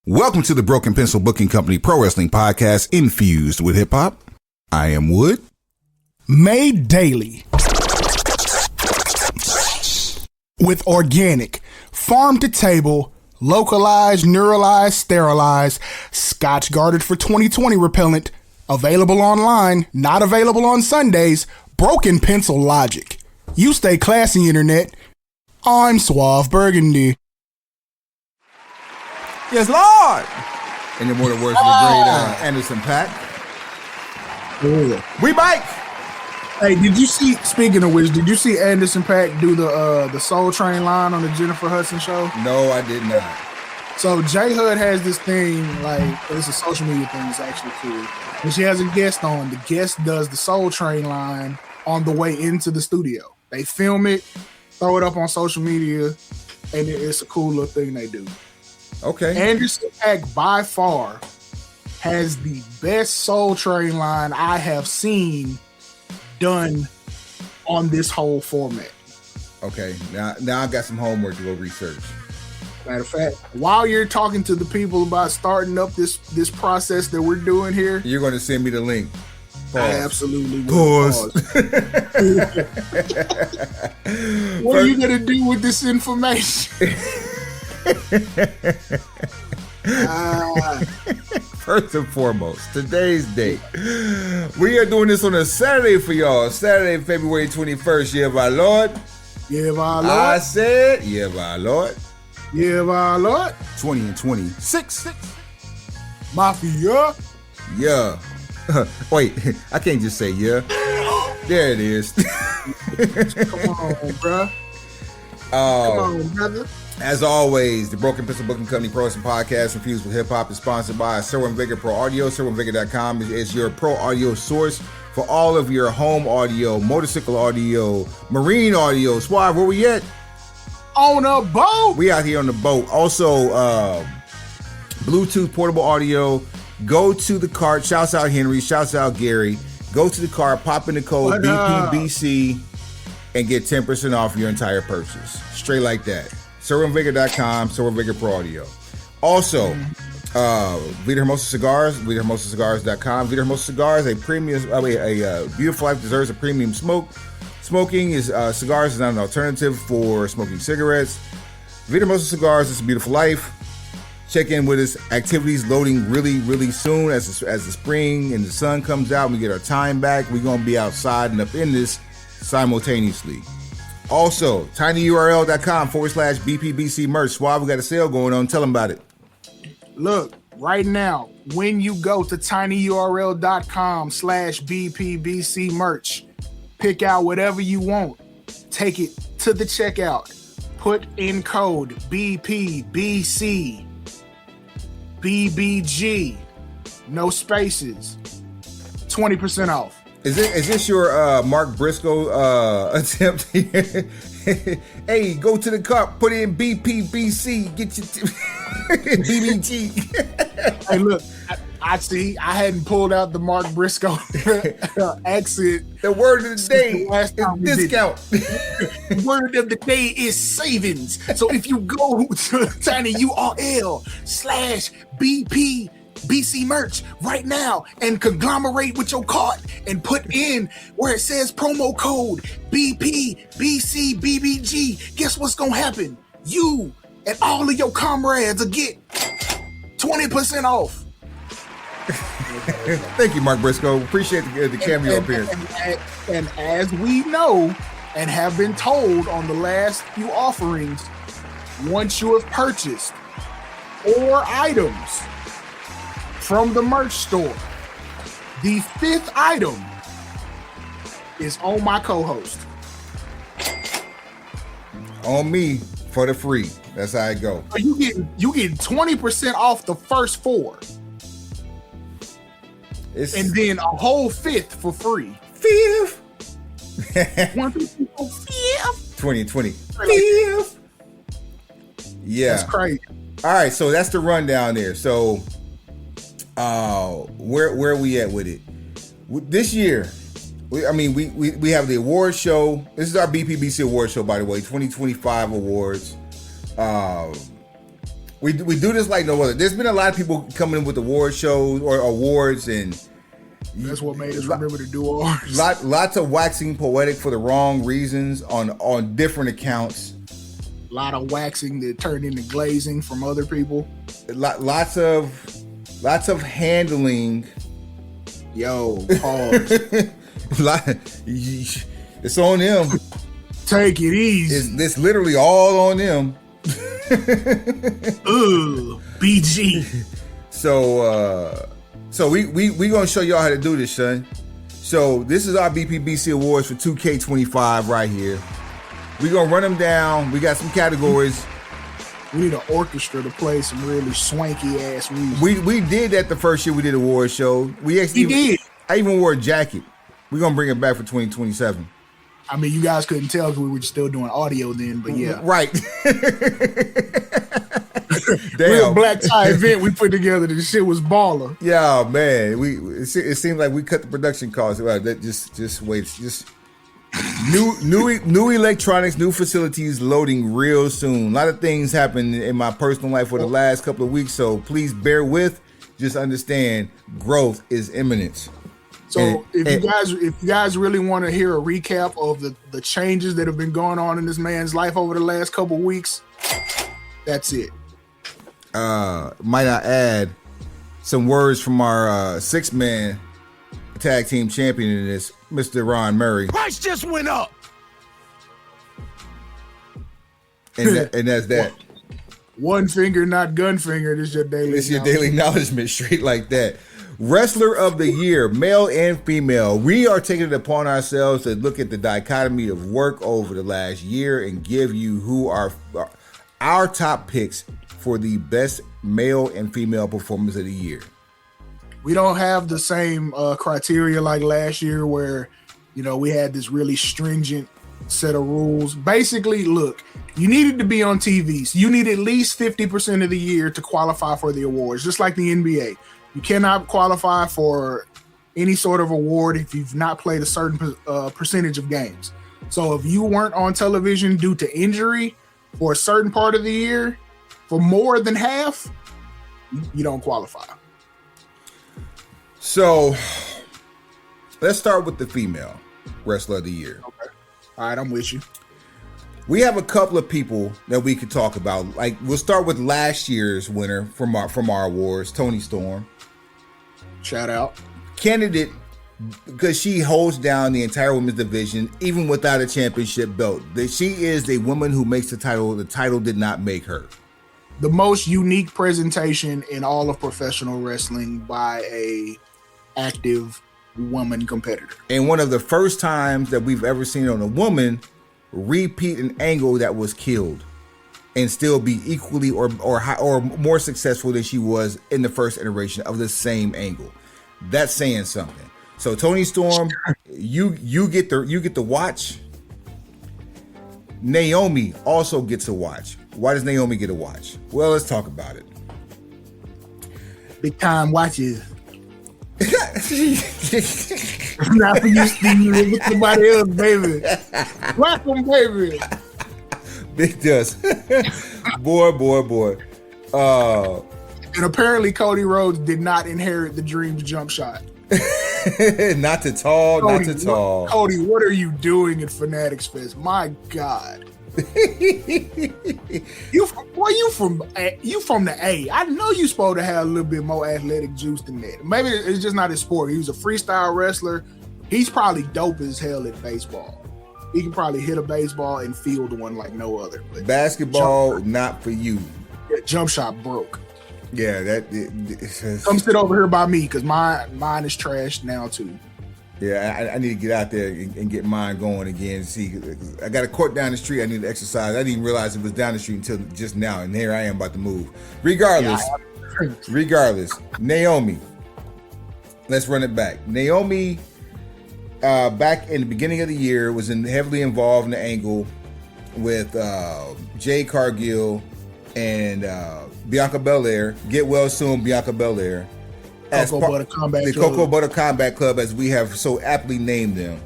Welcome to the Broken Pencil Booking Company Pro Wrestling Podcast infused with hip hop. I am Wood. Made daily with organic, farm to table, localized, neuralized, sterilized, Scotch guarded for 2020 repellent, available online, not available on Sundays, Broken Pencil Logic. You stay classy, internet. I'm Suave Burgundy. Yes, Lord. And the more the words of the great Anderson .Paak. We bike. Hey, did you see, speaking of which, did you see Anderson .Paak do the Soul Train line on the Jennifer Hudson show? No, I did not. So J Hud has this thing, like, it's a social media thing, it's actually cool. When she has a guest on, the guest does the Soul Train line on the way into the studio. They film it, throw it up on social media, and it's a cool little thing they do. Okay. Anderson .Paak by far has the best Soul Train line I have seen done on this whole format. Okay. Now I got some homework to go research. Matter of fact, while you're talking to the people about starting up this process that we're doing here, you're going to send me the link. Pause. I absolutely will. Pause. What are you going to do with this information? First and foremost, today's date. We are doing this on a Saturday for y'all. Saturday, February 21st. Yeah, my Lord. Yeah, my Lord. I said, yeah, my Lord. Yeah, my Lord. 20 and 26. Mafia. Yeah. Wait, I can't just say yeah. There it is. Come on, bro. Come on, brother. As always, the Broken Pencil Booking Company Pro Wrestling Podcast infused with hip hop is sponsored by Sherwin Vigor Pro Audio. SherwinVigor.com is your pro audio source for all of your home audio, motorcycle audio, marine audio. Suave, where we at? On a boat. We out here on the boat. Also, Bluetooth portable audio. Go to the cart. Shouts out Henry. Shouts out Gary. Go to the cart. Pop in the code BPBC and get 10% off your entire purchase. Straight like that. SerwinVigor.com, Sherwin Vigor Pro Audio. Also, Vida Hermosa Cigars, VitaHermosaCigars.com. Vida Hermosa Cigars, a beautiful life deserves a premium smoke. Smoking is cigars is not an alternative for smoking cigarettes. Vida Hermosa Cigars, it's a beautiful life. Check in with us. Activities loading really, really soon as the spring and the sun comes out and we get our time back. We're going to be outside and up in this simultaneously. Also, tinyurl.com/BPBC merch. Suave, we got a sale going on. Tell them about it. Look, right now, when you go to tinyurl.com/BPBC merch, pick out whatever you want. Take it to the checkout. Put in code BPBC, BBG, no spaces, 20% off. Is this your Mark Briscoe attempt here? Hey, go to the cart, put in BPBC, get your BBG. Hey, look, I see. I hadn't pulled out the Mark Briscoe accent. The word of the day is discount. The word of the day is savings. So if you go to tinyurl/BPBC merch right now and conglomerate with your cart and put in where it says promo code BPBCBBG, guess what's gonna happen? You and all of your comrades will get 20% off. Thank you, Mark Briscoe. Appreciate the cameo appearance. And as we know and have been told on the last few offerings, once you have purchased 4 items from the merch store, the 5th item is on my co-host. On me for the free. That's how it go. So you get 20% off the first 4. And then a whole 5th for free. 5th. 20 and 20. 5th. Yeah. That's crazy. All right, so that's the rundown there. So where are we at with it? This year, we have the award show. This is our BPBC award show, by the way, 2025 awards. We do this like no other. There's been a lot of people coming in with award shows or awards, and that's what made us remember to do ours. Lots of waxing poetic for the wrong reasons on different accounts. A lot of waxing that turned into glazing from other people. Lots of handling. Yo, pause. It's on them. Take it easy. It's literally all on them. Ugh, BG. So we gonna show y'all how to do this, son. So this is our BPBC Awards for 2K25 right here. We gonna run them down. We got some categories. We need an orchestra to play some really swanky ass music. We did that the first year we did award show. We did. I even wore a jacket. We're gonna bring it back for 2027. I mean, you guys couldn't tell because we were still doing audio then, but yeah. Right. Real black tie event we put together. The shit was baller. Yeah, man. It seemed like we cut the production costs. Well, that just wait. Just new electronics, new facilities loading real soon. A lot of things happened in my personal life for the last couple of weeks, so please bear with. Just understand, growth is imminent. So if you guys really want to hear a recap of the changes that have been going on in this man's life over the last couple of weeks, that's it. Might I add some words from our six-man tag team champion in this, Mr. Ron Murray. Price just went up. And that's that. One finger, not gun finger. This is your daily. It's your daily acknowledgement, straight like that. Wrestler of the Year, male and female. We are taking it upon ourselves to look at the dichotomy of work over the last year and give you who are our top picks for the best male and female performers of the year. We don't have the same criteria like last year where, we had this really stringent set of rules. Basically, look, you needed to be on TV. So you need at least 50% of the year to qualify for the awards, just like the NBA. You cannot qualify for any sort of award if you've not played a certain percentage of games. So if you weren't on television due to injury for a certain part of the year, for more than half, you don't qualify. So let's start with the female wrestler of the year. Okay. All right, I'm with you. We have a couple of people that we could talk about. Like, we'll start with last year's winner from our awards, Toni Storm. Shout out. Candidate because she holds down the entire women's division, even without a championship belt. That she is a woman who makes the title. The title did not make her. The most unique presentation in all of professional wrestling by a active woman competitor. And one of the first times that we've ever seen on a woman repeat an angle that was killed and still be equally or more successful than she was in the first iteration of the same angle. That's saying something. So Toni Storm, you get the watch. Naomi also gets a watch. Why does Naomi get a watch? Well, let's talk about it. Big time watches. Not for you, Steve. With somebody else, baby. Welcome, baby. Big dust. Boy. And apparently Cody Rhodes did not inherit the Dreams jump shot. Not at all. Cody, what are you doing at Fanatics Fest? My God. You from the A. I know you're supposed to have a little bit more athletic juice than that. Maybe it's just not his sport. He was a freestyle wrestler. He's probably dope as hell at baseball. He can probably hit a baseball and field one like no other. But basketball, not for you. Yeah, jump shot broke. Yeah, come sit over here by me because mine is trashed now too. Yeah, I need to get out there and get mine going again. See, I got a court down the street. I need to exercise. I didn't even realize it was down the street until just now, and here I am about to move. Regardless, Naomi. Let's run it back. Naomi, back in the beginning of the year, was heavily involved in the angle with Jade Cargill and Bianca Belair. Get well soon, Bianca Belair. Cocoa Butter Combat Club, as we have so aptly named them.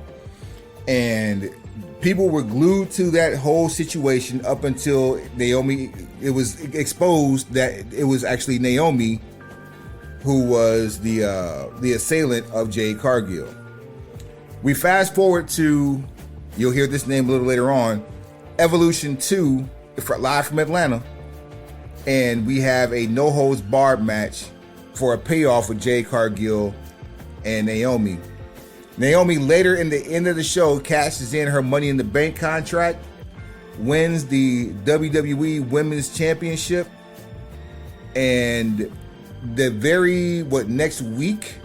And people were glued to that whole situation up until Naomi. It was exposed that it was actually Naomi who was the assailant of Jade Cargill. We fast forward to, you'll hear this name a little later on, Evolution 2, live from Atlanta, and we have a no holds barred match for a payoff with Jade Cargill and Naomi. Naomi later in the end of the show cashes in her Money in the Bank contract, wins the WWE Women's Championship, and next week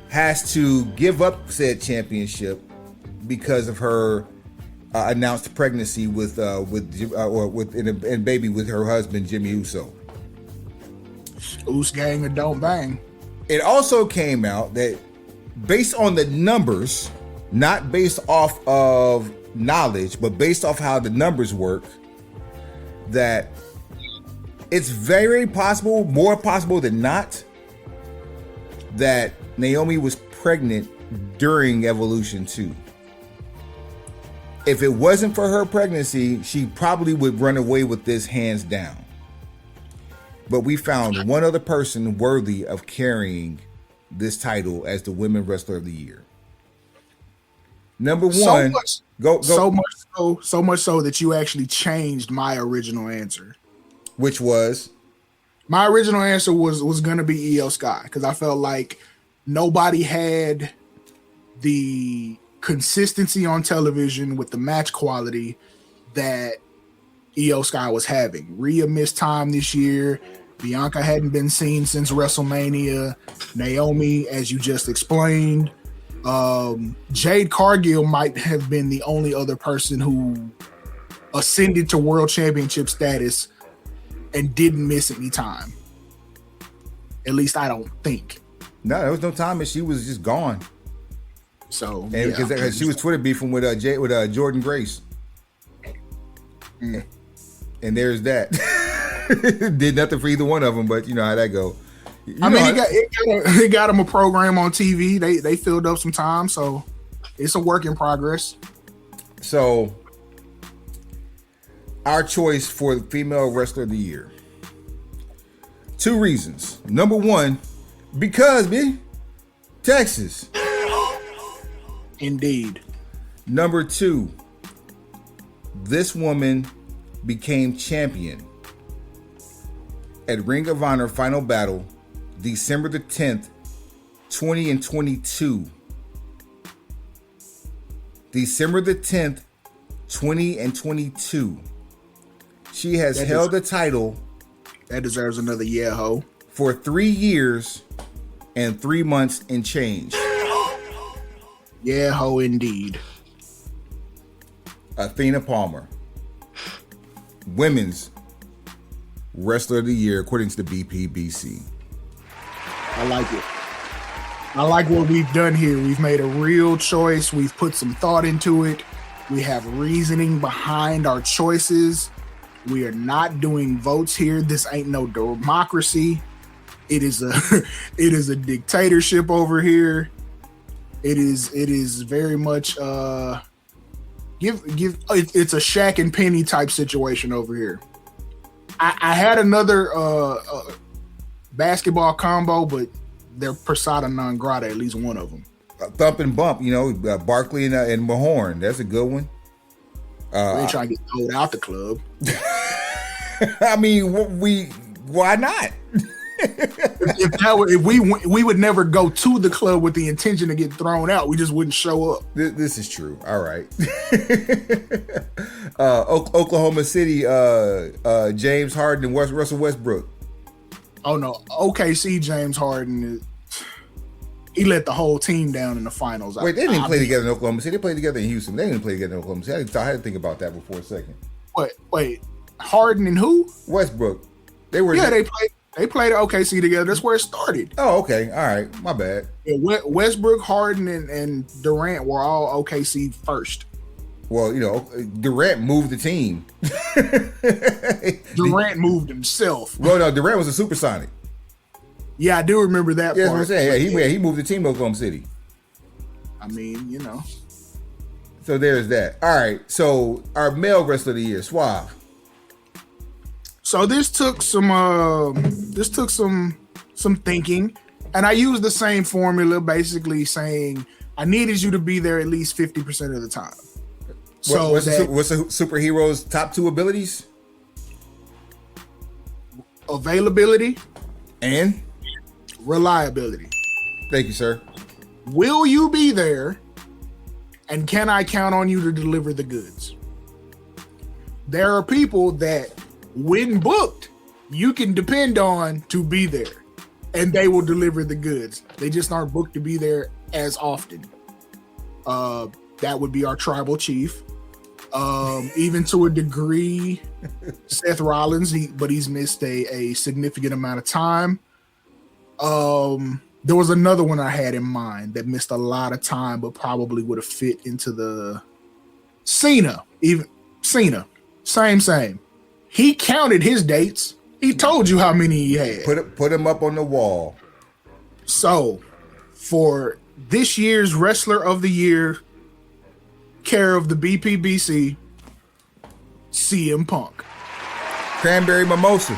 has to give up said championship because of her announced pregnancy and baby with her husband Jimmy Uso. Oos gang or don't bang. It also came out that based on the numbers, not based off of knowledge, but based off how the numbers work, that it's very possible, more possible than not, that Naomi was pregnant during Evolution 2. If it wasn't for her pregnancy, she probably would run away with this hands down. But we found one other person worthy of carrying this title as the Women Wrestler of the Year. Number one, so much so that you actually changed my original answer. Which was? My original answer was going to be Io Sky, because I felt like nobody had the consistency on television with the match quality that Io Sky was having. Rhea missed time this year. Bianca hadn't been seen since WrestleMania. Naomi, as you just explained. Jade Cargill might have been the only other person who ascended to world championship status and didn't miss any time. At least I don't think. No, there was no time, and she was just gone. So, because she was Twitter beefing with Jordan Grace, and there's that. Did nothing for either one of them, but you know how that go. It got him a program on TV. They filled up some time, so it's a work in progress. So, our choice for the Female Wrestler of the Year. 2 reasons. Number one, because Texas. Indeed. Number 2, this woman became champion at Ring of Honor Final Battle, December the 10th, 2022. December the 10th, 2022. She has held the title. That deserves another yeah ho. For 3 years and 3 months and change. Yeah ho indeed. Athena Palmer, Women's Wrestler of the Year according to the BPBC. I like it. I like what we've done here. We've made a real choice. We've put some thought into it. We have reasoning behind our choices. We are not doing votes here. This ain't no democracy. It is a dictatorship over here. It is very much it's a Shaq and Penny type situation over here. I had another basketball combo, but they're persona non grata, at least one of them. Thump and Bump, Barkley and Mahorn. That's a good one. They trying to get thrown out the club. I mean, why not? If we would never go to the club with the intention to get thrown out. We just wouldn't show up. This is true. All right. Oklahoma City, James Harden and Russell Westbrook. Oh no, OKC James Harden. He let the whole team down in the finals. Wait, they didn't play together in Oklahoma City. They played together in Houston. They didn't play together in Oklahoma City. I had to think about that for a second. Wait, Harden and who? Westbrook. They were. Yeah, they played at OKC together. That's where it started. Oh, okay. All right. My bad. Yeah, Westbrook, Harden, and Durant were all OKC first. Well, Durant moved the team. Durant moved himself. Well, no, Durant was a supersonic. Yeah, I do remember that part. That's what I'm saying. Yeah, he moved the team to Oklahoma City. I mean, So there's that. All right. So our male wrestler of the year, Suave. So this took some thinking, and I used the same formula, basically saying I needed you to be there at least 50% of the time. So what's the superhero's top 2 abilities? Availability and reliability. Thank you, sir. Will you be there? And can I count on you to deliver the goods? There are people that, when booked, you can depend on to be there, and they will deliver the goods. They just aren't booked to be there as often. That would be our tribal chief. Even to a degree, Seth Rollins, but he's missed a significant amount of time. There was another one I had in mind that missed a lot of time, but probably would have fit into the Cena. Even Cena, same. He counted his dates. He told you how many he had. Put him up on the wall. So, for this year's Wrestler of the Year, care of the BPBC, CM Punk. Cranberry mimosa.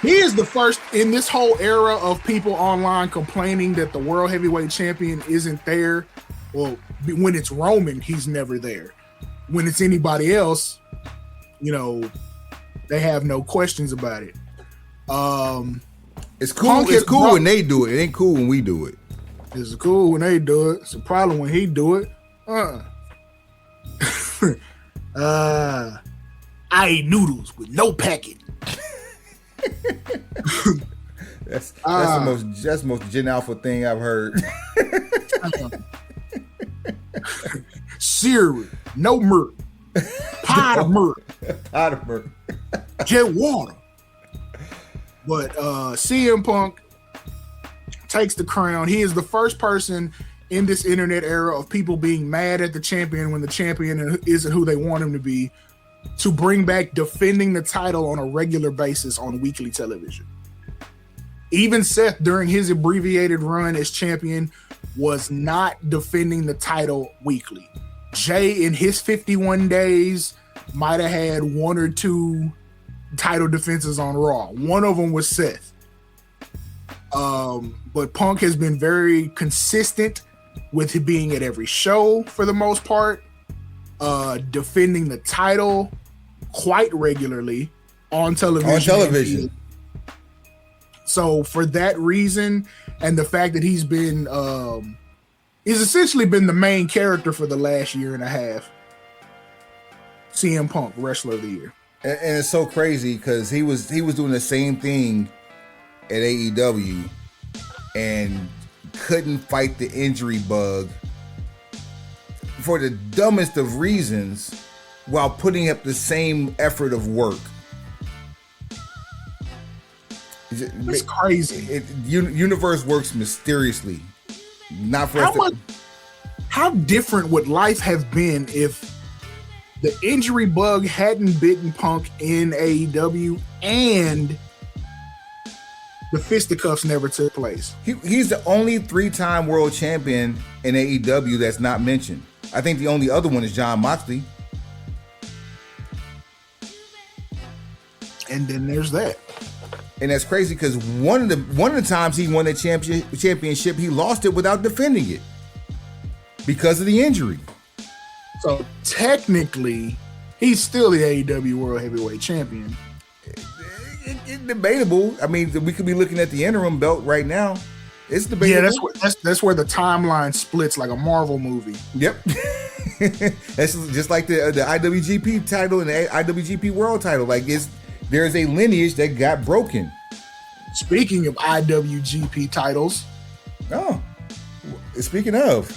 He is the first in this whole era of people online complaining that the World Heavyweight Champion isn't there. Well, when it's Roman, he's never there. When it's anybody else, they have no questions about it. It's cool. It's cool when they do it. It ain't cool when we do it. It's cool when they do it. It's a problem when he do it. I eat noodles with no packet. That's the most Gen Alpha thing I've heard. Cereal, no milk, pot of milk, just water. But CM Punk takes the crown. He is the first person in this internet era of people being mad at the champion when the champion isn't who they want him to be, to bring back defending the title on a regular basis on weekly television. Even Seth, during his abbreviated run as champion, was not defending the title weekly. Jay, in his 51 days, might have had 1 or 2 title defenses on Raw. One of them was Seth. But Punk has been very consistent with being at every show for the most part, defending the title quite regularly on television. So for that reason, and the fact that he's essentially been the main character for the last year and a half, CM Punk, Wrestler of the Year. And it's so crazy because he was doing the same thing at AEW and couldn't fight the injury bug for the dumbest of reasons while putting up the same effort of work. It's crazy. Universe works mysteriously. Not for us. How different would life have been if the injury bug hadn't bitten Punk in AEW and the fisticuffs never took place? He's the only 3-time world champion in AEW that's not mentioned. I think the only other one is Jon Moxley. And then there's that. And that's crazy because one of the times he won the championship, he lost it without defending it because of the injury. So technically, he's still the AEW World Heavyweight Champion. It's debatable. I mean, we could be looking at the interim belt right now. It's debatable. Yeah, that's where the timeline splits like a Marvel movie. Yep. That's just like the IWGP title and the IWGP World title. Like there's a lineage that got broken. Speaking of IWGP titles. Oh, speaking of,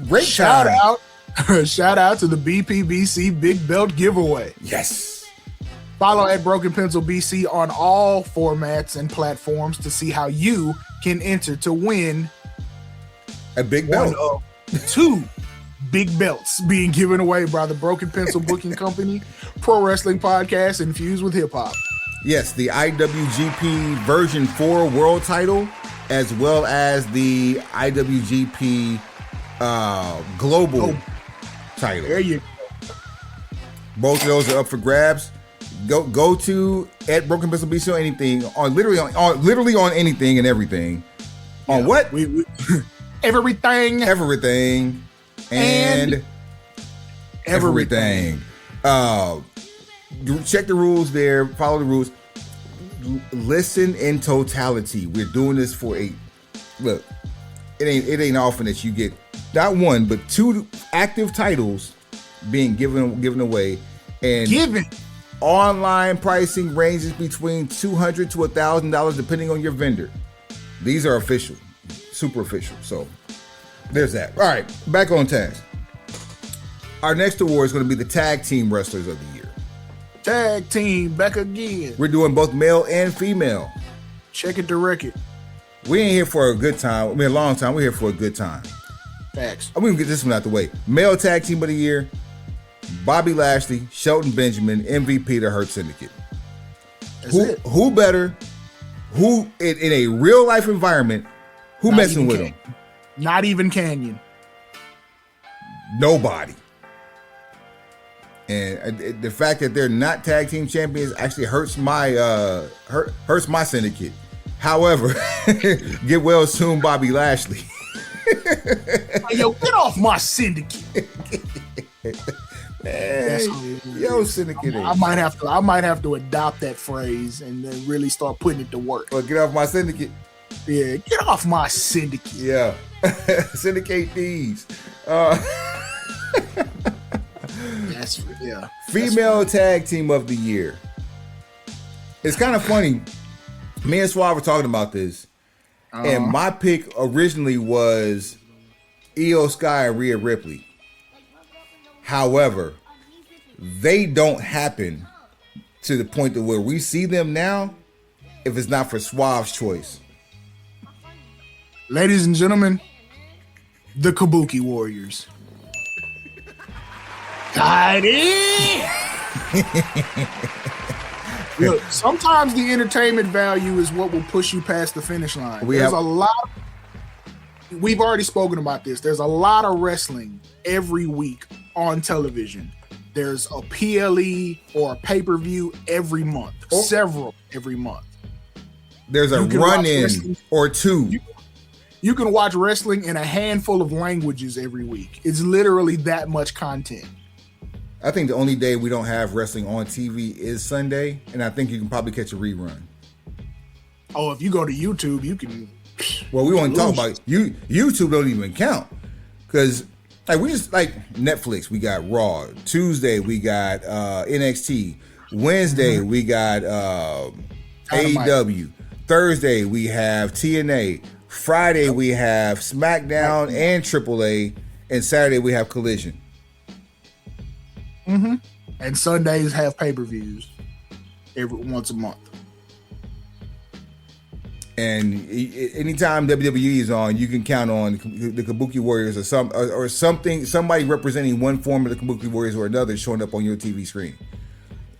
great shout out to the BPBC Big Belt Giveaway. Yes. Follow at Broken Pencil BC on all formats and platforms to see how you can enter to win a big belt. One of 2 big belts being given away by the Broken Pencil Booking Company, pro wrestling podcast infused with hip hop. Yes, the IWGP version 4 world title, as well as the IWGP global title. There you Both of those are up for grabs. Go to at Broken Pistol BC on anything, on literally on anything and everything. Yeah, on what? Everything and everything. Check the rules there. Follow the rules. Listen in totality. We're doing this for look. It ain't often that you get not one but two active titles being given away, and online pricing ranges between $200 to $1,000 depending on your vendor. These are official, super official. So there's that. All right, back on task. Our next award is going to be the Tag Team Wrestlers of the Year. Tag team back again. We're doing both male and female. Check it to record. We ain't here for a good time. I mean, a long time. We're here for a good time. Facts. I'm going to get this one out the way. Male Tag Team of the Year, Bobby Lashley, Shelton Benjamin, MVP the Hurt Syndicate. Who better? Who in a real life environment? Who not messing with him? Not even Canyon. Nobody. And the fact that they're not tag team champions actually hurts my syndicate. However, get well soon, Bobby Lashley. Hey, yo, get off my syndicate. Man, yo, syndicate. I might have to adopt that phrase and then really start putting it to work. Well, get off my syndicate. Yeah, get off my syndicate. Yeah, syndicate these. Female Tag Team of the Year. It's kind of funny. Me and Suave were talking about this, and my pick originally was Io Sky and Rhea Ripley. However, they don't happen to the point that where we see them now if it's not for Suave's choice. Ladies and gentlemen, the Kabuki Warriors. Look, sometimes the entertainment value is what will push you past the finish line. We've already spoken about this. There's a lot of wrestling every week on television. There's a PLE or a pay-per-view every month. Several every month. There's a run-in or two. You can watch wrestling in a handful of languages every week. It's literally that much content. I think the only day we don't have wrestling on TV is Sunday, and I think you can probably catch a rerun. Oh, if you go to YouTube, you can. Well, we want to talk about YouTube. Don't even count because we just like Netflix. We got Raw. Tuesday we got NXT. Wednesday we got AEW. Thursday we have TNA. Friday we have SmackDown and AAA, and Saturday we have Collision. Mm-hmm. And Sundays have pay-per-views once a month. And anytime WWE is on, you can count on the Kabuki Warriors or something, somebody representing one form of the Kabuki Warriors or another showing up on your TV screen.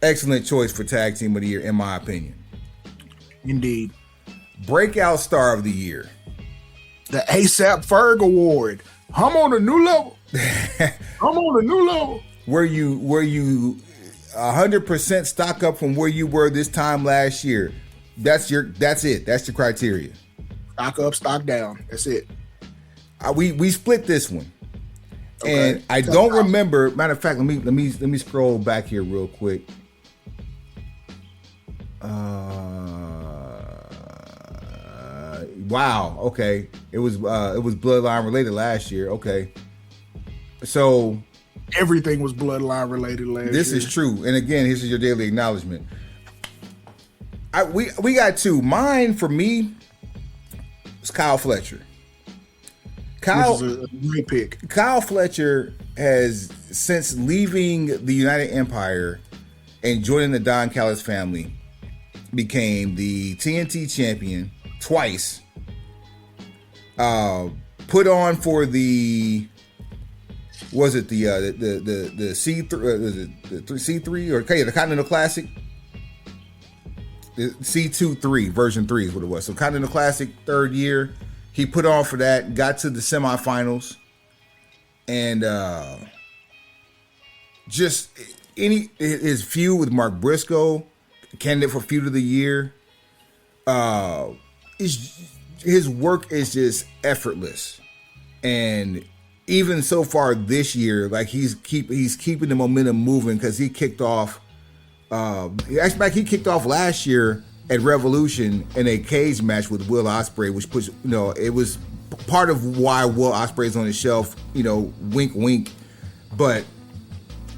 Excellent choice for Tag Team of the Year, in my opinion. Indeed. Breakout Star of the Year. The ASAP Ferg Award. I'm on a new level. Were you 100% stock up from where you were this time last year? That's it. That's the criteria. Stock up, stock down. That's it. We split this one, okay. And I don't remember. Matter of fact, let me scroll back here real quick. Wow. Okay. It was Bloodline related last year. Okay. So. Everything was bloodline related last year. This is true. And again, this is your daily acknowledgement. We got two. Mine, for me, was Kyle Fletcher. Which is a great pick. Kyle Fletcher has, since leaving the United Empire and joining the Don Callis family, became the TNT champion twice. Put on for the... Was it the C3 the C3 or the Continental Classic? The C2-3 version 3 is what it was. So Continental Classic, third year, he put on for that, got to the semifinals, and just his feud with Mark Briscoe, candidate for feud of the year. His work is just effortless, and even so far this year, like he's keeping the momentum moving because he kicked off. He kicked off last year at Revolution in a cage match with Will Ospreay, which puts it was part of why Will Ospreay's on the shelf. Wink, wink, but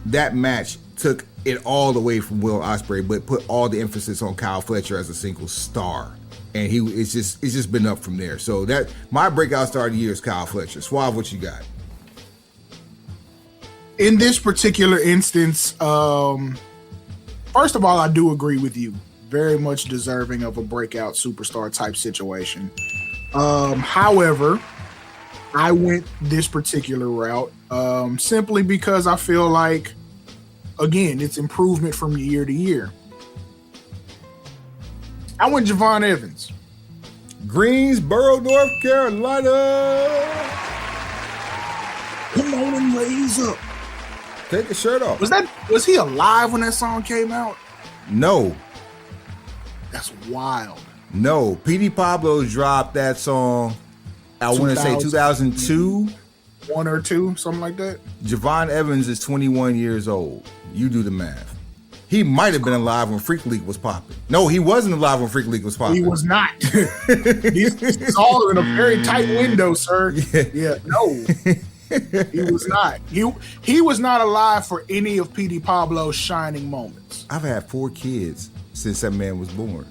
that match took it all away from Will Ospreay, but put all the emphasis on Kyle Fletcher as a single star. And it's just been up from there. So that my breakout star of the year is Kyle Fletcher. Suave, what you got? In this particular instance, first of all, I do agree with you. Very much deserving of a breakout superstar type situation. However, I went this particular route simply because I feel like, again, it's improvement from year to year. I went Javon Evans. Greensboro, North Carolina. Come on and raise up. Take the shirt off. Was he alive when that song came out? No. That's wild. No. P.D. Pablo dropped that song, I want to say 2002. 1 or 2, something like that. Javon Evans is 21 years old. You do the math. He might have been alive when Freak League was popping. No, he wasn't alive when Freak League was popping. He was not. It's all in a very tight window, sir. Yeah, no. He was not. He was not alive for any of P.D. Pablo's shining moments. I've had 4 kids since that man was born.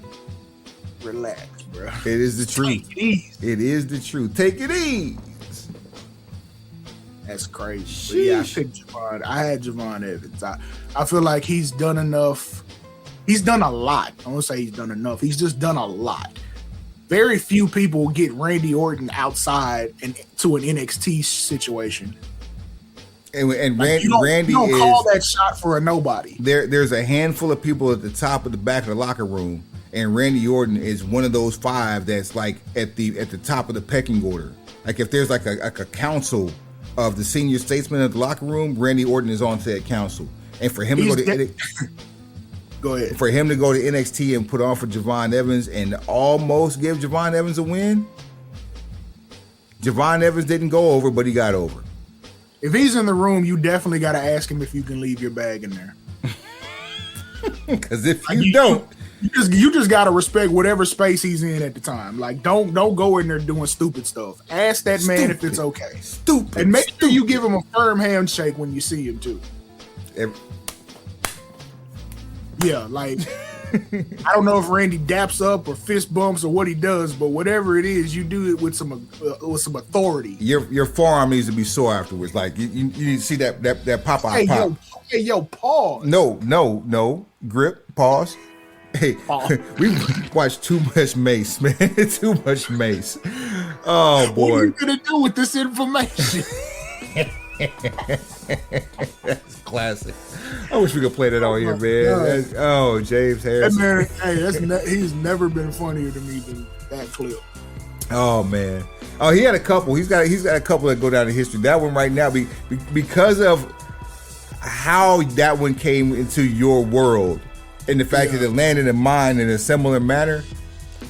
Relax, bro. It is the truth. Take it easy. It is the truth. Take it easy. That's crazy. But yeah, I picked Javon. I had Javon Evans. I feel like he's done enough. He's done a lot. I won't say he's done enough. He's just done a lot. Very few people get Randy Orton outside and to an NXT situation. And like Randy you don't call that shot for a nobody. There's a handful of people at the top of the back of the locker room, and Randy Orton is one of those 5 that's like at the top of the pecking order. Like if there's like a council of the senior statesmen of the locker room, Randy Orton is on that council. And for him to go to for him to go to NXT and put on for Javon Evans and almost give Javon Evans a win, Javon Evans didn't go over, but he got over. If he's in the room, you definitely got to ask him if you can leave your bag in there. Because if you don't, you just got to respect whatever space he's in at the time. Like, don't go in there doing stupid stuff. Ask that man if it's okay. Stupid. And make sure you give him a firm handshake when you see him too. Yeah, like I don't know if Randy daps up or fist bumps or what he does, but whatever it is, you do it with some authority. Your forearm needs to be sore afterwards. Like you need to see that Popeye pop. Yo, pause. No. Grip. Pause. Hey, we watched too much Mace, man. Too much Mace. Oh boy. What are you gonna do with this information? That's classic. I wish we could play that on here, man. James Harris. That man, he's never been funnier to me than that clip. Oh man. Oh, he had a couple. He's got a couple that go down in history. That one right now, because of how that one came into your world. And the fact that it landed in mine in a similar manner,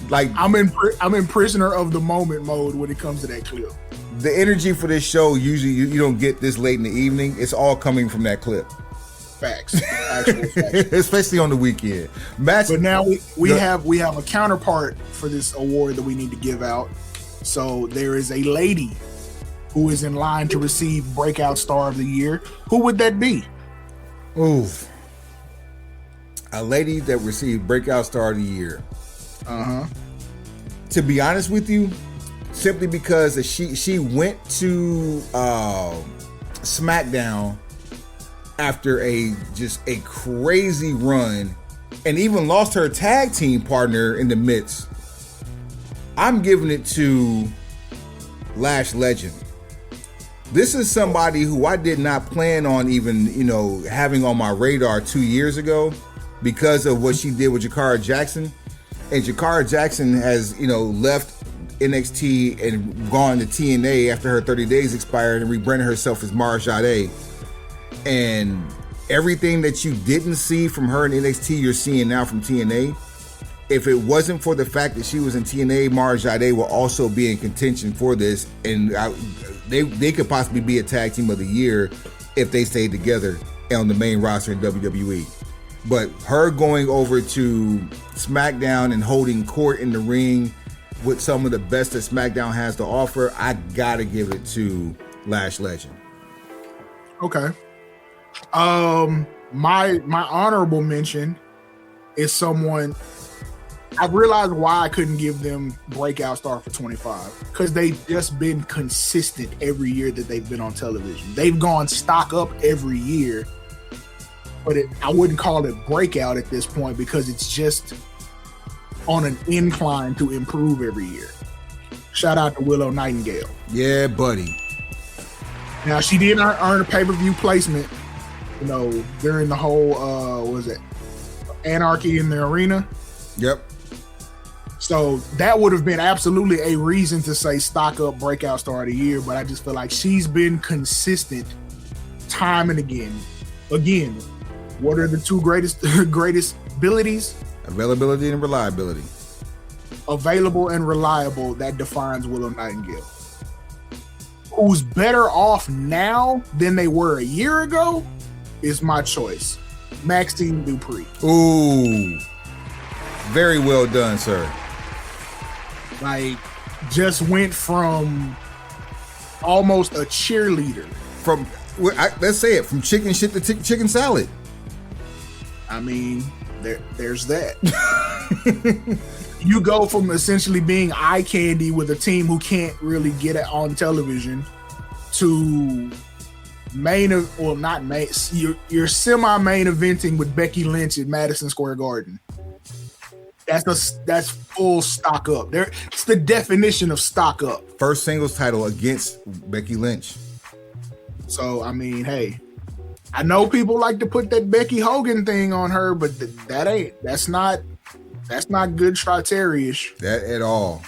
like I'm in prisoner of the moment mode when it comes to that clip. The energy for this show usually you don't get this late in the evening. It's all coming from that clip. Facts, actual facts. Especially on the weekend. But now we have a counterpart for this award that we need to give out. So there is a lady who is in line to receive Breakout Star of the Year. Who would that be? Ooh. A lady that received Breakout Star of the Year. To be honest with you, simply because she went to SmackDown after a crazy run and even lost her tag team partner in the midst. I'm giving it to Lash Legend. This is somebody who I did not plan on even, having on my radar 2 years ago because of what she did with Jakara Jackson. And Jakara Jackson has, left NXT and gone to TNA after her 30 days expired and rebranded herself as Mara Jade. And everything that you didn't see from her in NXT, you're seeing now from TNA. If it wasn't for the fact that she was in TNA, Mara Jade will also be in contention for this, and they could possibly be a tag team of the year if they stayed together on the main roster in WWE. But her going over to SmackDown and holding court in the ring with some of the best that SmackDown has to offer, I gotta give it to Lash Legend. Okay. My honorable mention is someone. I realized why I couldn't give them breakout star for 25, because they've just been consistent every year that they've been on television. They've gone stock up every year, but I wouldn't call it breakout at this point because it's just on an incline to improve every year. Shout out to Willow Nightingale. Yeah, buddy. Now, she did earn a pay-per-view placement, during the whole, Anarchy in the Arena? Yep. So that would have been absolutely a reason to say stock up breakout star of the year, but I just feel like she's been consistent time and again. Again, what are the two greatest abilities? Availability and reliability. Available and reliable, that defines Willow Nightingale. Who's better off now than they were a year ago is my choice. Maxine Dupree. Ooh. Very well done, sir. Like, just went from almost a cheerleader. Let's say it, from chicken shit to chicken salad. I mean, there's that. You go from essentially being eye candy with a team who can't really get it on television to you're semi-main eventing with Becky Lynch at Madison Square Garden. That's full stock up. It's the definition of stock up. First singles title against Becky Lynch. So I mean, hey, I know people like to put that Becky Hogan thing on her, but that's not good Triterish. That at all.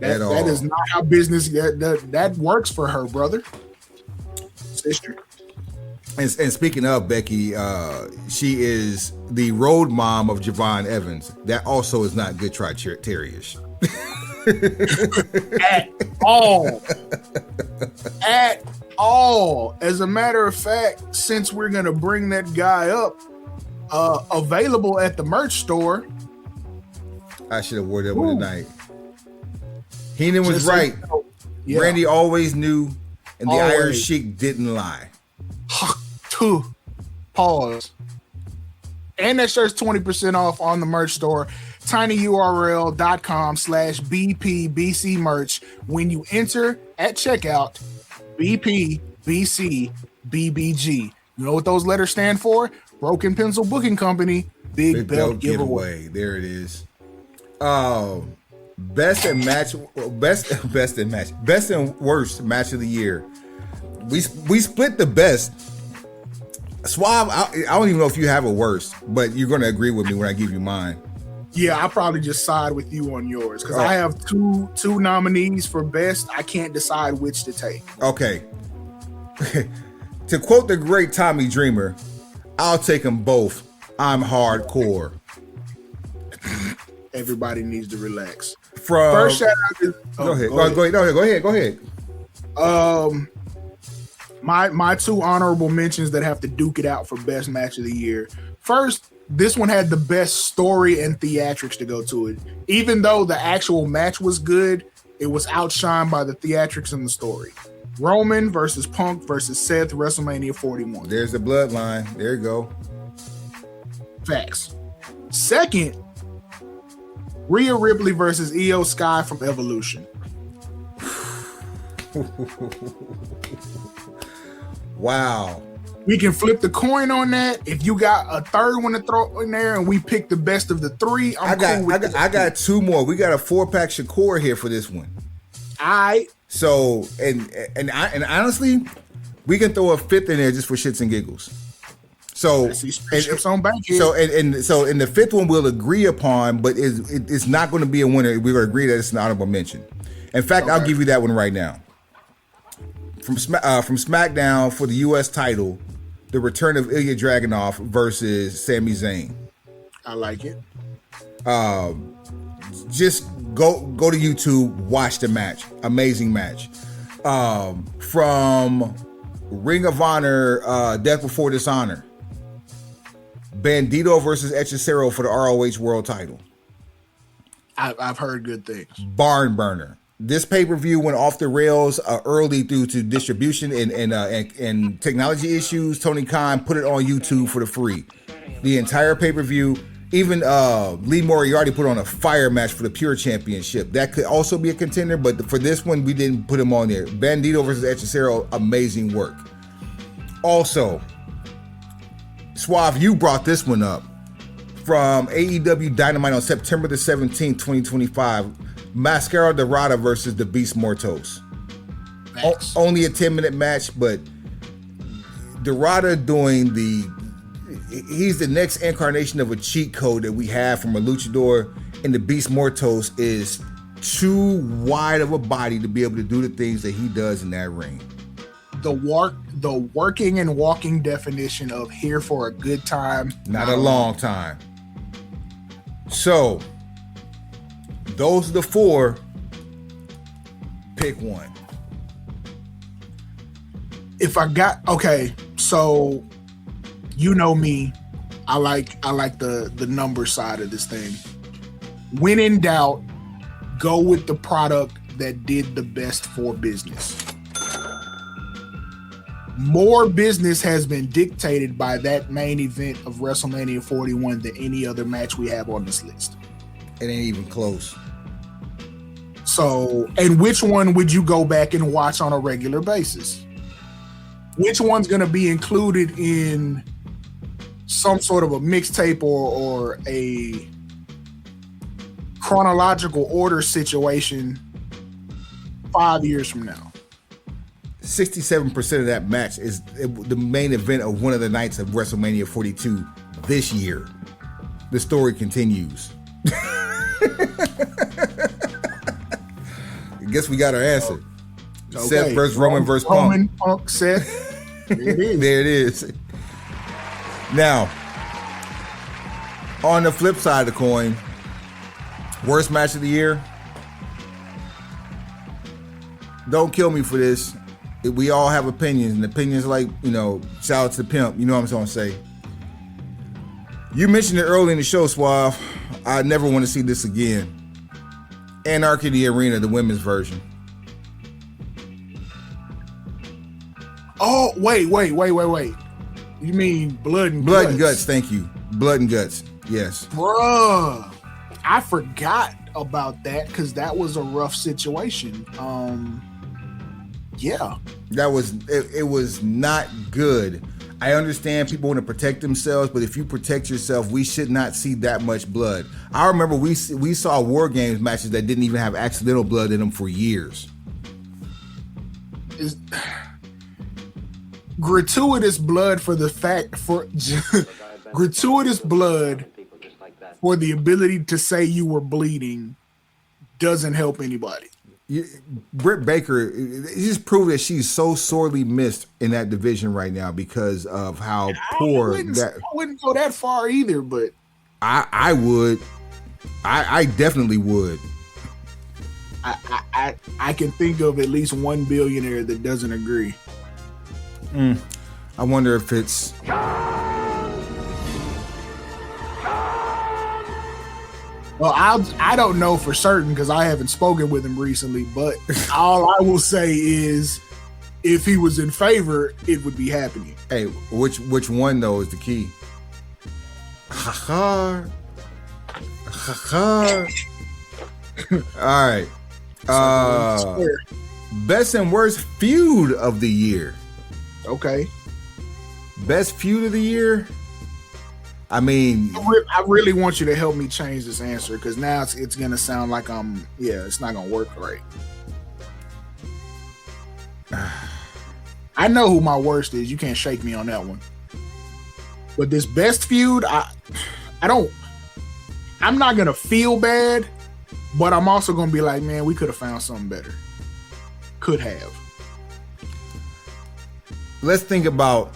That is not how business that works for her, brother. Sister. And speaking of Becky, she is the road mom of Javon Evans. That also is not good Triterish. At all. At all. As a matter of fact, since we're going to bring that guy up, available at the merch store. I should have wore that one tonight. Heenan was right. Yeah. Randy always knew, and the Irish Sheik didn't lie. Pause. And that shirt's 20% off on the merch store. tinyurl.com/BPBC merch. When you enter at checkout, BPBC BBG. You know what those letters stand for? Broken Pencil Booking Company. Big Belt Giveaway. There it is. Best and worst match of the year. We split the best. Suave, I don't even know if you have a worst, but you're going to agree with me when I give you mine. Yeah, I'll probably just side with you on yours because I have two nominees for best. I can't decide which to take. Okay. To quote the great Tommy Dreamer, I'll take them both. I'm hardcore. Everybody needs to relax. First shout out to Go ahead. My two honorable mentions that have to duke it out for best match of the year. First, this one had the best story and theatrics to go to it. Even though the actual match was good, it was outshined by the theatrics and the story. Roman versus Punk versus Seth, WrestleMania 41. There's the bloodline. There you go. Facts. Second, Rhea Ripley versus Io Sky from Evolution. Wow. We can flip the coin on that. If you got a third one to throw in there and we pick the best of the three, I got two more. We got a 4-pack Shakur here for this one. All right. So, and honestly, we can throw a fifth in there just for shits and giggles. So, in the fifth one we'll agree upon, but it's not going to be a winner. We're going to agree that it's an honorable mention. In fact, I'll give you that one right now. From SmackDown for the U.S. title, the return of Ilya Dragunov versus Sami Zayn. I like it. Just go to YouTube, watch the match. Amazing match. From Ring of Honor, Death Before Dishonor. Bandito versus Hechicero for the ROH World Title. I've heard good things. Barn burner. This pay-per-view went off the rails early due to distribution and technology issues. Tony Khan put it on YouTube for the free. The entire pay-per-view. Even Lee Moriarty put on a fire match for the Pure Championship. That could also be a contender, but for this one, we didn't put him on there. Bandito versus Hechicero, amazing work. Also, Suave, you brought this one up. From AEW Dynamite on September the 17th, 2025, Mascara Dorada versus the Beast Mortos. Only a 10-minute match, but Dorada doing he's the next incarnation of a cheat code that we have from a luchador, and the Beast Mortos is too wide of a body to be able to do the things that he does in that ring. The working and walking definition of here for a good time. Not a long time. So, those are the four. Pick one. So you know me, I like the number side of this thing. When in doubt, go with the product that did the best for business. More business has been dictated by that main event of WrestleMania 41 than any other match we have on this list. It ain't even close. So, and which one would you go back and watch on a regular basis? Which one's going to be included in some sort of a mixtape or a chronological order situation 5 years from now? 67% of that match is the main event of one of the nights of WrestleMania 42 this year. The story continues. I guess we got our answer. Okay. Seth versus Roman versus Punk. Roman, Punk, Seth. There it is. There it is. Now, on the flip side of the coin, worst match of the year. Don't kill me for this. We all have opinions, and opinions like, shout out to the pimp. You know what I'm going to say. You mentioned it early in the show, Suave. I never want to see this again. Anarchy in the Arena, the women's version. Oh, wait. You mean Blood and Guts? Blood and Guts, thank you. Blood and Guts, yes. Bruh, I forgot about that because that was a rough situation. Yeah. It was not good. I understand people want to protect themselves, but if you protect yourself, we should not see that much blood. I remember we saw War Games matches that didn't even have accidental blood in them for years. Gratuitous blood gratuitous blood for the ability to say you were bleeding doesn't help anybody. Britt Baker, it just proved that she's so sorely missed in that division right now because of how poor that. I wouldn't go that far either, but I would. I definitely would. I can think of at least one billionaire that doesn't agree. I wonder if it's. Well, I don't know for certain because I haven't spoken with him recently, but all I will say is if he was in favor, it would be happening. Hey, which one though is the key? Ha ha. All right. Best and worst feud of the year. Okay. Best feud of the year? I mean, I really want you to help me change this answer because now it's going to sound like it's not going to work right. I know who my worst is. You can't shake me on that one. But this best feud, I'm not going to feel bad, but I'm also going to be like, man, we could have found something better. Could have. Let's think about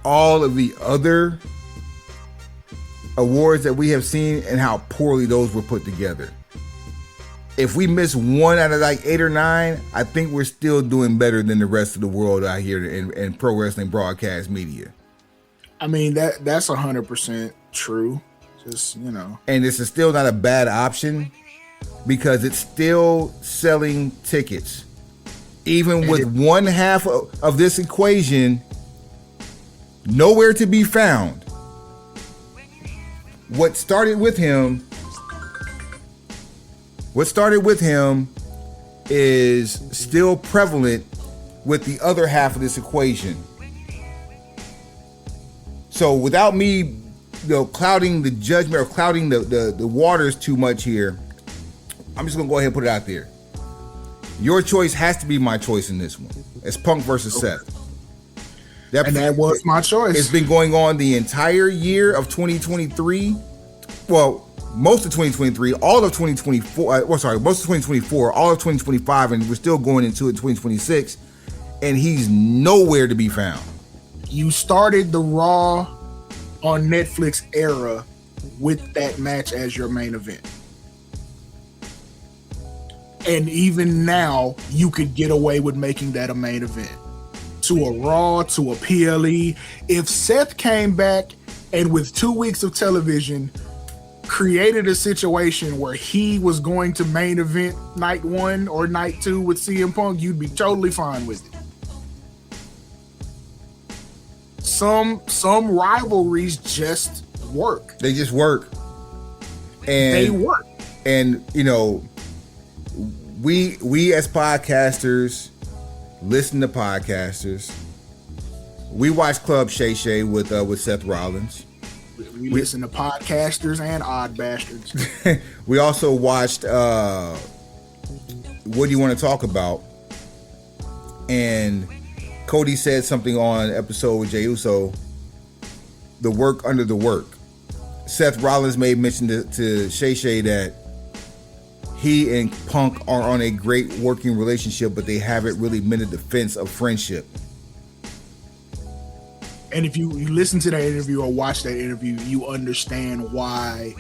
all of the other awards that we have seen and how poorly those were put together. If we miss one out of like 8 or 9, I think we're still doing better than the rest of the world out here in pro wrestling broadcast media. I mean, that's 100% true. Just, And this is still not a bad option because it's still selling tickets. Even with one half of this equation nowhere to be found. What started with him is still prevalent with the other half of this equation. So without me, clouding the judgment or clouding the waters too much here, I'm just gonna go ahead and put it out there. Your choice has to be my choice in this one. It's Punk versus Seth. That was my choice. It's been going on the entire year of 2023. Well, most of 2023, all of 2024. Most of 2024, all of 2025, and we're still going into it 2026. And he's nowhere to be found. You started the Raw on Netflix era with that match as your main event. And even now, you could get away with making that a main event. To a Raw, to a PLE. If Seth came back and with 2 weeks of television created a situation where he was going to main event night 1 or night 2 with CM Punk, you'd be totally fine with it. Some rivalries just work. They just work. And they work. And we as podcasters listen to podcasters. We watch Club Shay Shay with Seth Rollins. We listen to podcasters and odd bastards. We also watched What Do You Want to Talk About? And Cody said something on episode with Jey Uso, the work under the work. Seth Rollins made mention to Shay Shay that he and Punk are on a great working relationship, but they haven't really been a defense of friendship. And if you listen to that interview or watch that interview, you understand why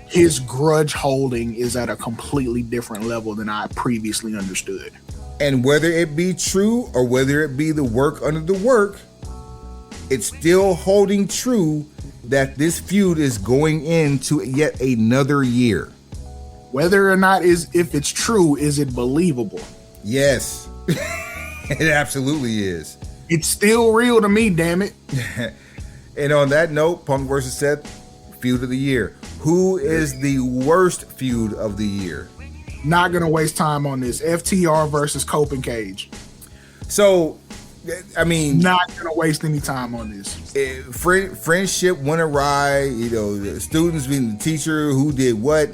his grudge holding is at a completely different level than I previously understood. And whether it be true or whether it be the work under the work, it's still holding true that this feud is going into yet another year. Whether or not if it's true, is it believable? Yes, it absolutely is. It's still real to me, damn it. And on that note, Punk versus Seth, feud of the year. Who is the worst feud of the year? Not gonna waste time on this. FTR versus Cope and Cage. So, I mean, not gonna waste any time on this. Friendship went awry. The students being the teacher who did what,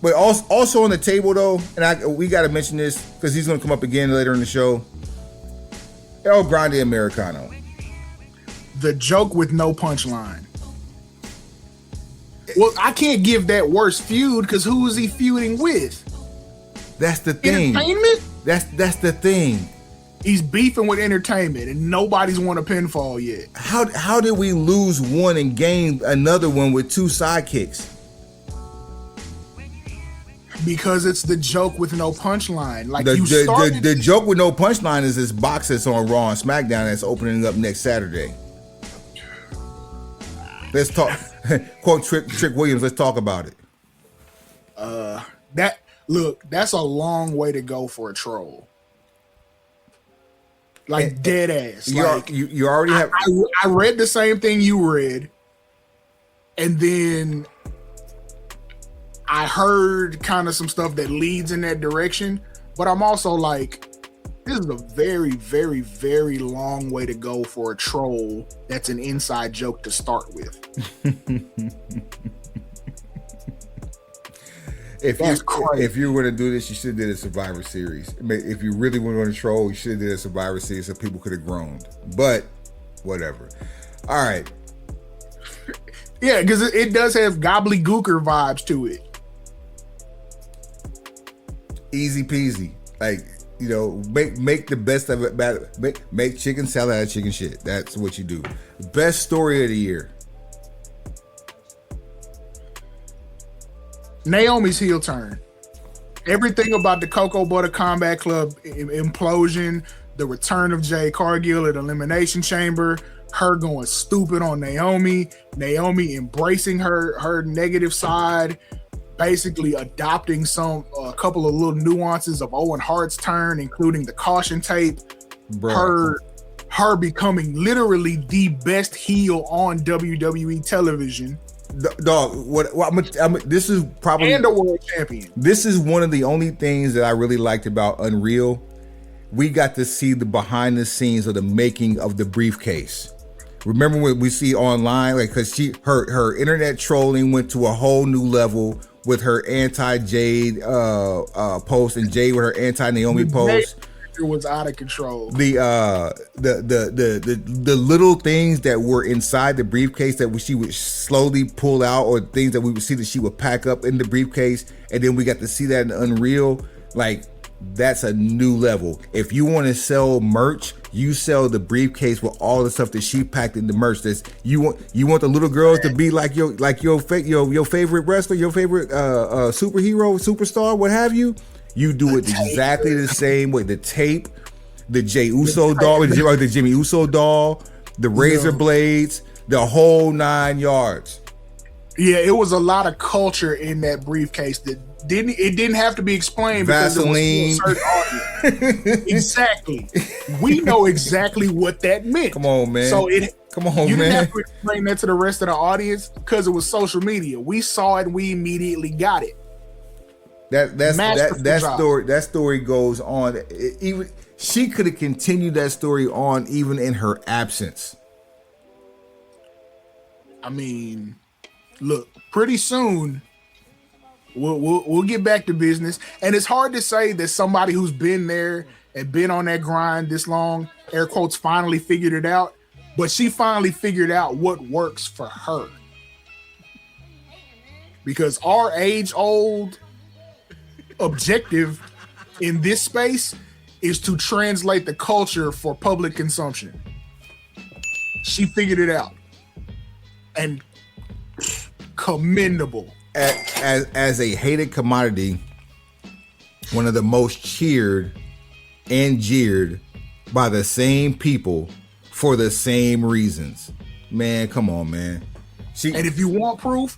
but also on the table though, and we got to mention this because he's gonna come up again later in the show. El Grande Americano. The joke with no punchline. Well, I can't give that worst feud because who is he feuding with? That's the thing. Entertainment? That's the thing. He's beefing with Entertainment and nobody's won a pinfall yet. How did we lose one and gain another one with 2 sidekicks? Because it's the joke with no punchline. Like the joke with no punchline is this box that's on Raw and SmackDown that's opening up next Saturday. Let's talk. Quote Trick Williams. Let's talk about it. That's a long way to go for a troll. Like dead ass. You already have. I read the same thing you read, and then I heard kind of some stuff that leads in that direction. But I'm also like, this is a very, very, very long way to go for a troll that's an inside joke to start with. If you were to do this, you should have did a Survivor Series. If you really were going to troll, you should have did a Survivor Series so people could have groaned. But whatever. All right. Yeah, because it does have gobbledygooker vibes to it. Easy peasy. Like make the best of it. Make chicken salad out of chicken shit. That's what you do. Best story of the year. Naomi's heel turn. Everything about the Cocoa Butter Combat Club implosion, the return of Jade Cargill at Elimination Chamber, her going stupid on Naomi embracing her negative side, basically adopting a couple of little nuances of Owen Hart's turn, including the caution tape. Bruh. Her becoming literally the best heel on WWE television. Dog, this is probably and a world champion. This is one of the only things that I really liked about Unreal. We got to see the behind the scenes of the making of the briefcase. Remember what we see online, like, because her internet trolling went to a whole new level with her anti-Jade post, and Jade with her anti-Naomi post. It was out of control. The little things that were inside the briefcase that she would slowly pull out, or things that we would see that she would pack up in the briefcase, and then we got to see that in Unreal. Like, that's a new level. If you want to sell merch, you sell the briefcase with all the stuff that she packed in the merch. You want the little girls to be like your favorite wrestler, your favorite superhero, superstar, what have you. You do it exactly the same way. The tape, the Jey Uso doll, the Jimmy Uso doll, the razor blades, the whole 9 yards. Yeah, it was a lot of culture in that briefcase that didn't have to be explained. Vaseline. Because it was a certain audience. Exactly. We know exactly what that meant. Come on, man. You didn't have to explain that to the rest of the audience because it was social media. We saw it and we immediately got it. That story goes on. Even she could have continued that story on even in her absence. I mean, look, pretty soon we'll get back to business, and it's hard to say that somebody who's been there and been on that grind this long, air quotes, finally figured it out. But she finally figured out what works for her, because our age-old objective in this space is to translate the culture for public consumption. She figured it out, and commendable. As a hated commodity, one of the most cheered and jeered by the same people for the same reasons. Man, come on, man. And if you want proof,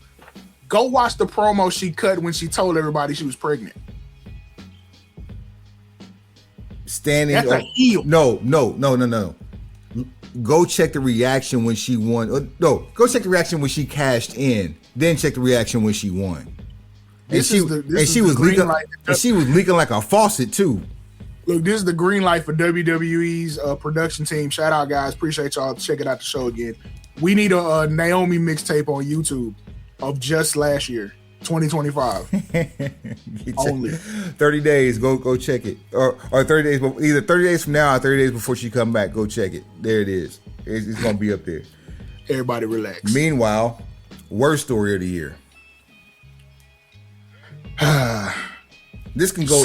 go watch the promo she cut when she told everybody she was pregnant. That's a heel. No. Go check the reaction when she won. No, go check the reaction when she cashed in. Then check the reaction when she won. She was leaking like a faucet too. Look, this is the green light for WWE's production team. Shout out, guys. Appreciate y'all checking out the show again. We need a Naomi mixtape on YouTube of just last year. 2025 only 30 days. Go check it, or 30 days, either 30 days from now or 30 days before she come back. Go check it. There it is. It's gonna be up there. Everybody relax. Meanwhile, worst story of the year. This can go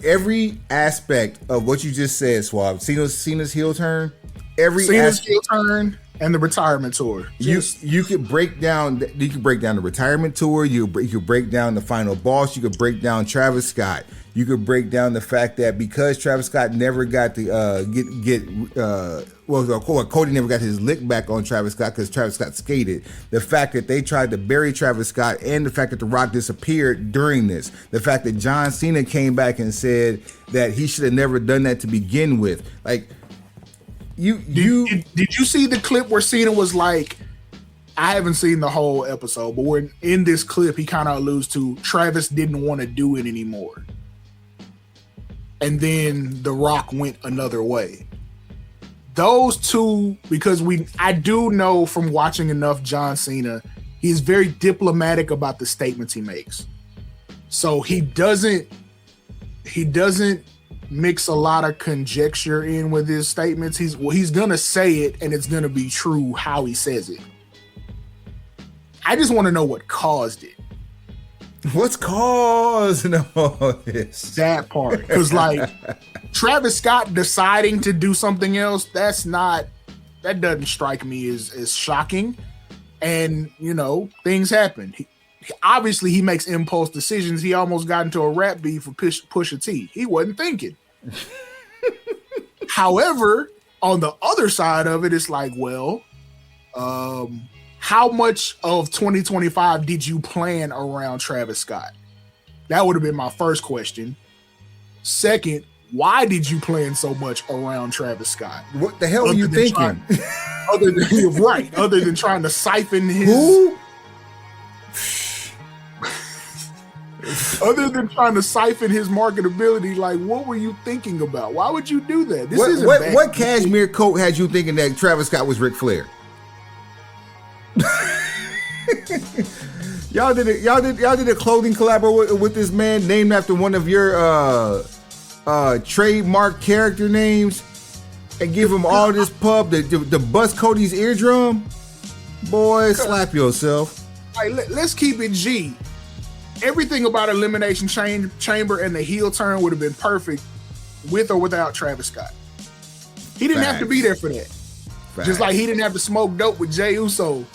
every aspect of what you just said, Swab. Cena's heel turn. Cena's heel turn. And the retirement tour. You could break down the retirement tour. You could break down the final boss. You could break down Travis Scott. You could break down the fact that because Travis Scott never got the Cody never got his lick back on Travis Scott because Travis Scott skated. The fact that they tried to bury Travis Scott, and the fact that The Rock disappeared during this. The fact that John Cena came back and said that he should have never done that to begin with. Like. Did you see the clip where Cena was like, I haven't seen the whole episode, but where in this clip he kind of alludes to Travis didn't want to do it anymore. And then The Rock went another way. Those two, because I do know from watching enough John Cena, he's very diplomatic about the statements he makes. So he doesn't mix a lot of conjecture in with his statements. He's gonna say it and it's gonna be true how he says it. I just want to know what caused it. What's causing all this? That part. Because, like, Travis Scott deciding to do something else, that doesn't strike me as shocking. And, you know, things happen. Obviously, he makes impulse decisions. He almost got into a rap beef with Pusha T. He wasn't thinking. However, on the other side of it, it's like, well, how much of 2025 did you plan around Travis Scott? That would have been my first question. Second, why did you plan so much around Travis Scott? What the hell were you thinking? Other than trying to siphon his... Who? Other than trying to siphon his marketability, like, what were you thinking about? Why would you do that? What cashmere coat had you thinking that Travis Scott was Ric Flair? Y'all did a clothing collab with this man named after one of your trademark character names and give him all this pub to bust Cody's eardrum. Boy, slap yourself. All right, let's keep it G. Everything about Elimination Chamber and the heel turn would have been perfect with or without Travis Scott. He didn't have to be there for that. Facts. Just like he didn't have to smoke dope with Jey Uso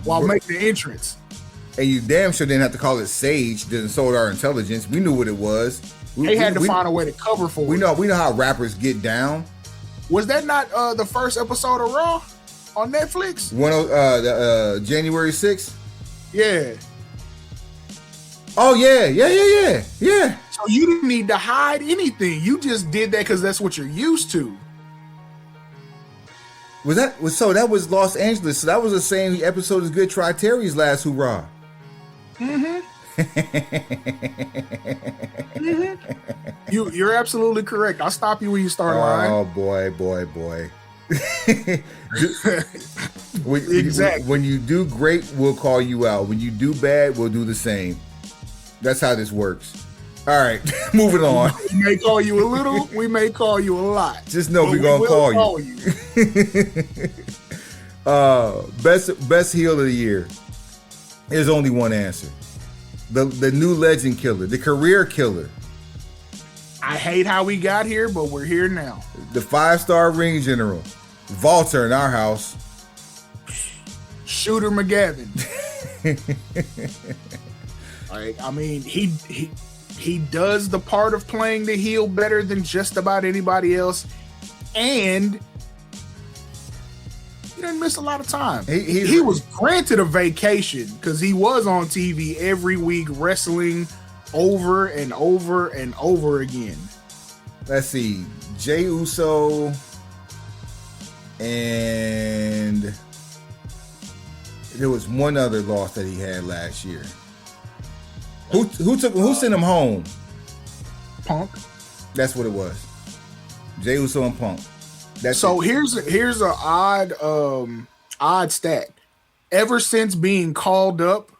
while making the entrance. And you damn sure didn't have to call it Sage to insult our intelligence. We knew what it was. They had to find a way to cover for it. We know how rappers get down. Was that not the first episode of Raw on Netflix? January 6th? Yeah. Oh, yeah. So you didn't need to hide anything. You just did that because that's what you're used to. That was Los Angeles. So that was the same episode as Good Try Terry's last hoorah. You're absolutely correct. I'll stop you when you start lying. Oh boy. Exactly. When you do great, we'll call you out. When you do bad, we'll do the same. That's how this works. All right, moving on. We may call you a little, we may call you a lot. Just know we're going to call you. Best heel of the year. There's only one answer. The new legend killer, the career killer. I hate how we got here, but we're here now. The 5-star ring general. Walter in our house. Shooter McGavin. I mean, he does the part of playing the heel better than just about anybody else, and he didn't miss a lot of time. He was granted a vacation because he was on TV every week wrestling over and over and over again. Let's see, Jey Uso and there was one other loss that he had last year. Who sent him home? Punk. That's what it was. Jey Uso and Punk. Here's an odd stat. Ever since being called up,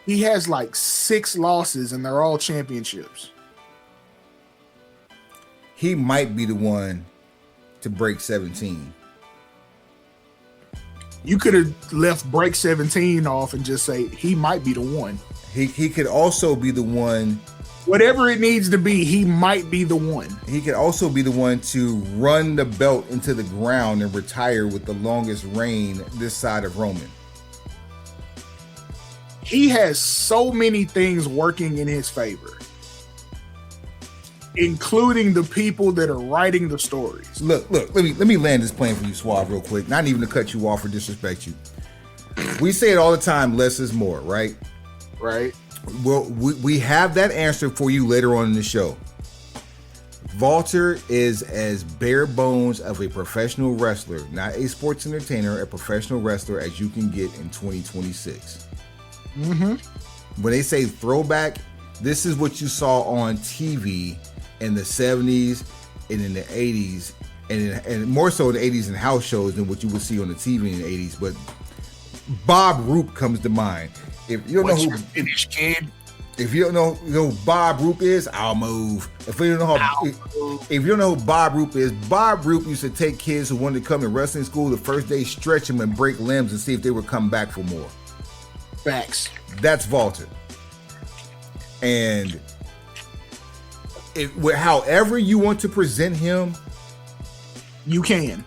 he has like 6 losses and they're all championships. He might be the one to break 17. You could have left break 17 off and just say he might be the one. He could also be the one. Whatever it needs to be, he might be the one. He could also be the one to run the belt into the ground and retire with the longest reign this side of Roman. He has so many things working in his favor, including the people that are writing the stories. Look, let me land this plane for you, Suave, real quick. Not even to cut you off or disrespect you. We say it all the time, less is more, right? Right. Well, we have that answer for you later on in the show. Walter is as bare bones of a professional wrestler, not a sports entertainer, a professional wrestler as you can get in 2026. When they say throwback, this is what you saw on TV in the 70s and in the 80s, and more so in the 80s in house shows than what you would see on the TV in the 80s. But Bob Roop comes to mind. If you don't know who finish, kid? If you don't know who Bob Roop is, I'll move. If you don't know who Bob Roop is, Bob Roop used to take kids who wanted to come to wrestling school the first day, stretch them and break limbs and see if they would come back for more. Facts. That's Walter. And however you want to present him, you can,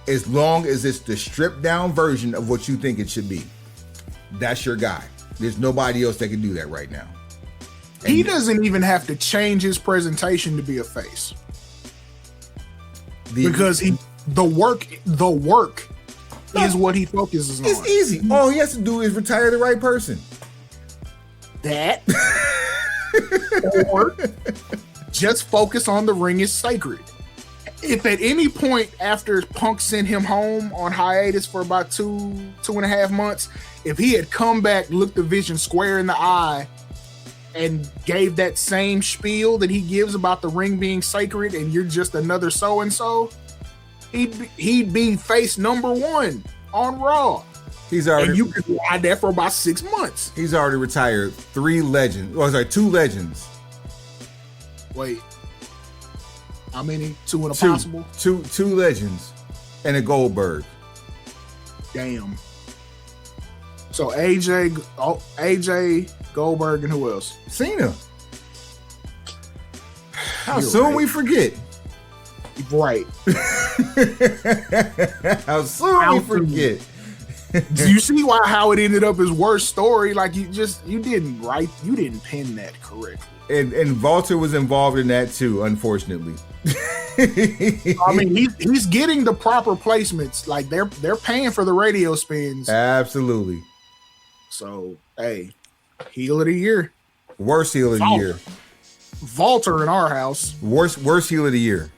as long as it's the stripped down version of what you think it should be. That's your guy. There's nobody else that can do that right now. And he doesn't even have to change his presentation to be a face. Because the work is what he focuses on. It's easy. All he has to do is retire the right person. That or just focus on the ring is sacred. If at any point after Punk sent him home on hiatus for about 2.5 months, if he had come back, looked the Vision square in the eye, and gave that same spiel that he gives about the ring being sacred and you're just another so-and-so, he'd be face number 1 on Raw. He's already, and you could ride that for about 6 months. He's already retired 2 legends. Wait. How many? 2 and a possible? Two legends and a Goldberg. Damn. So AJ, Goldberg, and who else? Cena. How soon we forget? Right. How soon we forget? Do you see how it ended up his worst story? Like you didn't pin that correctly. And Walter was involved in that too, unfortunately. I mean, he's getting the proper placements. Like they're paying for the radio spins. Absolutely. So hey, heel of the year. Worst heel of the year. Walter in our house. Worst heel of the year.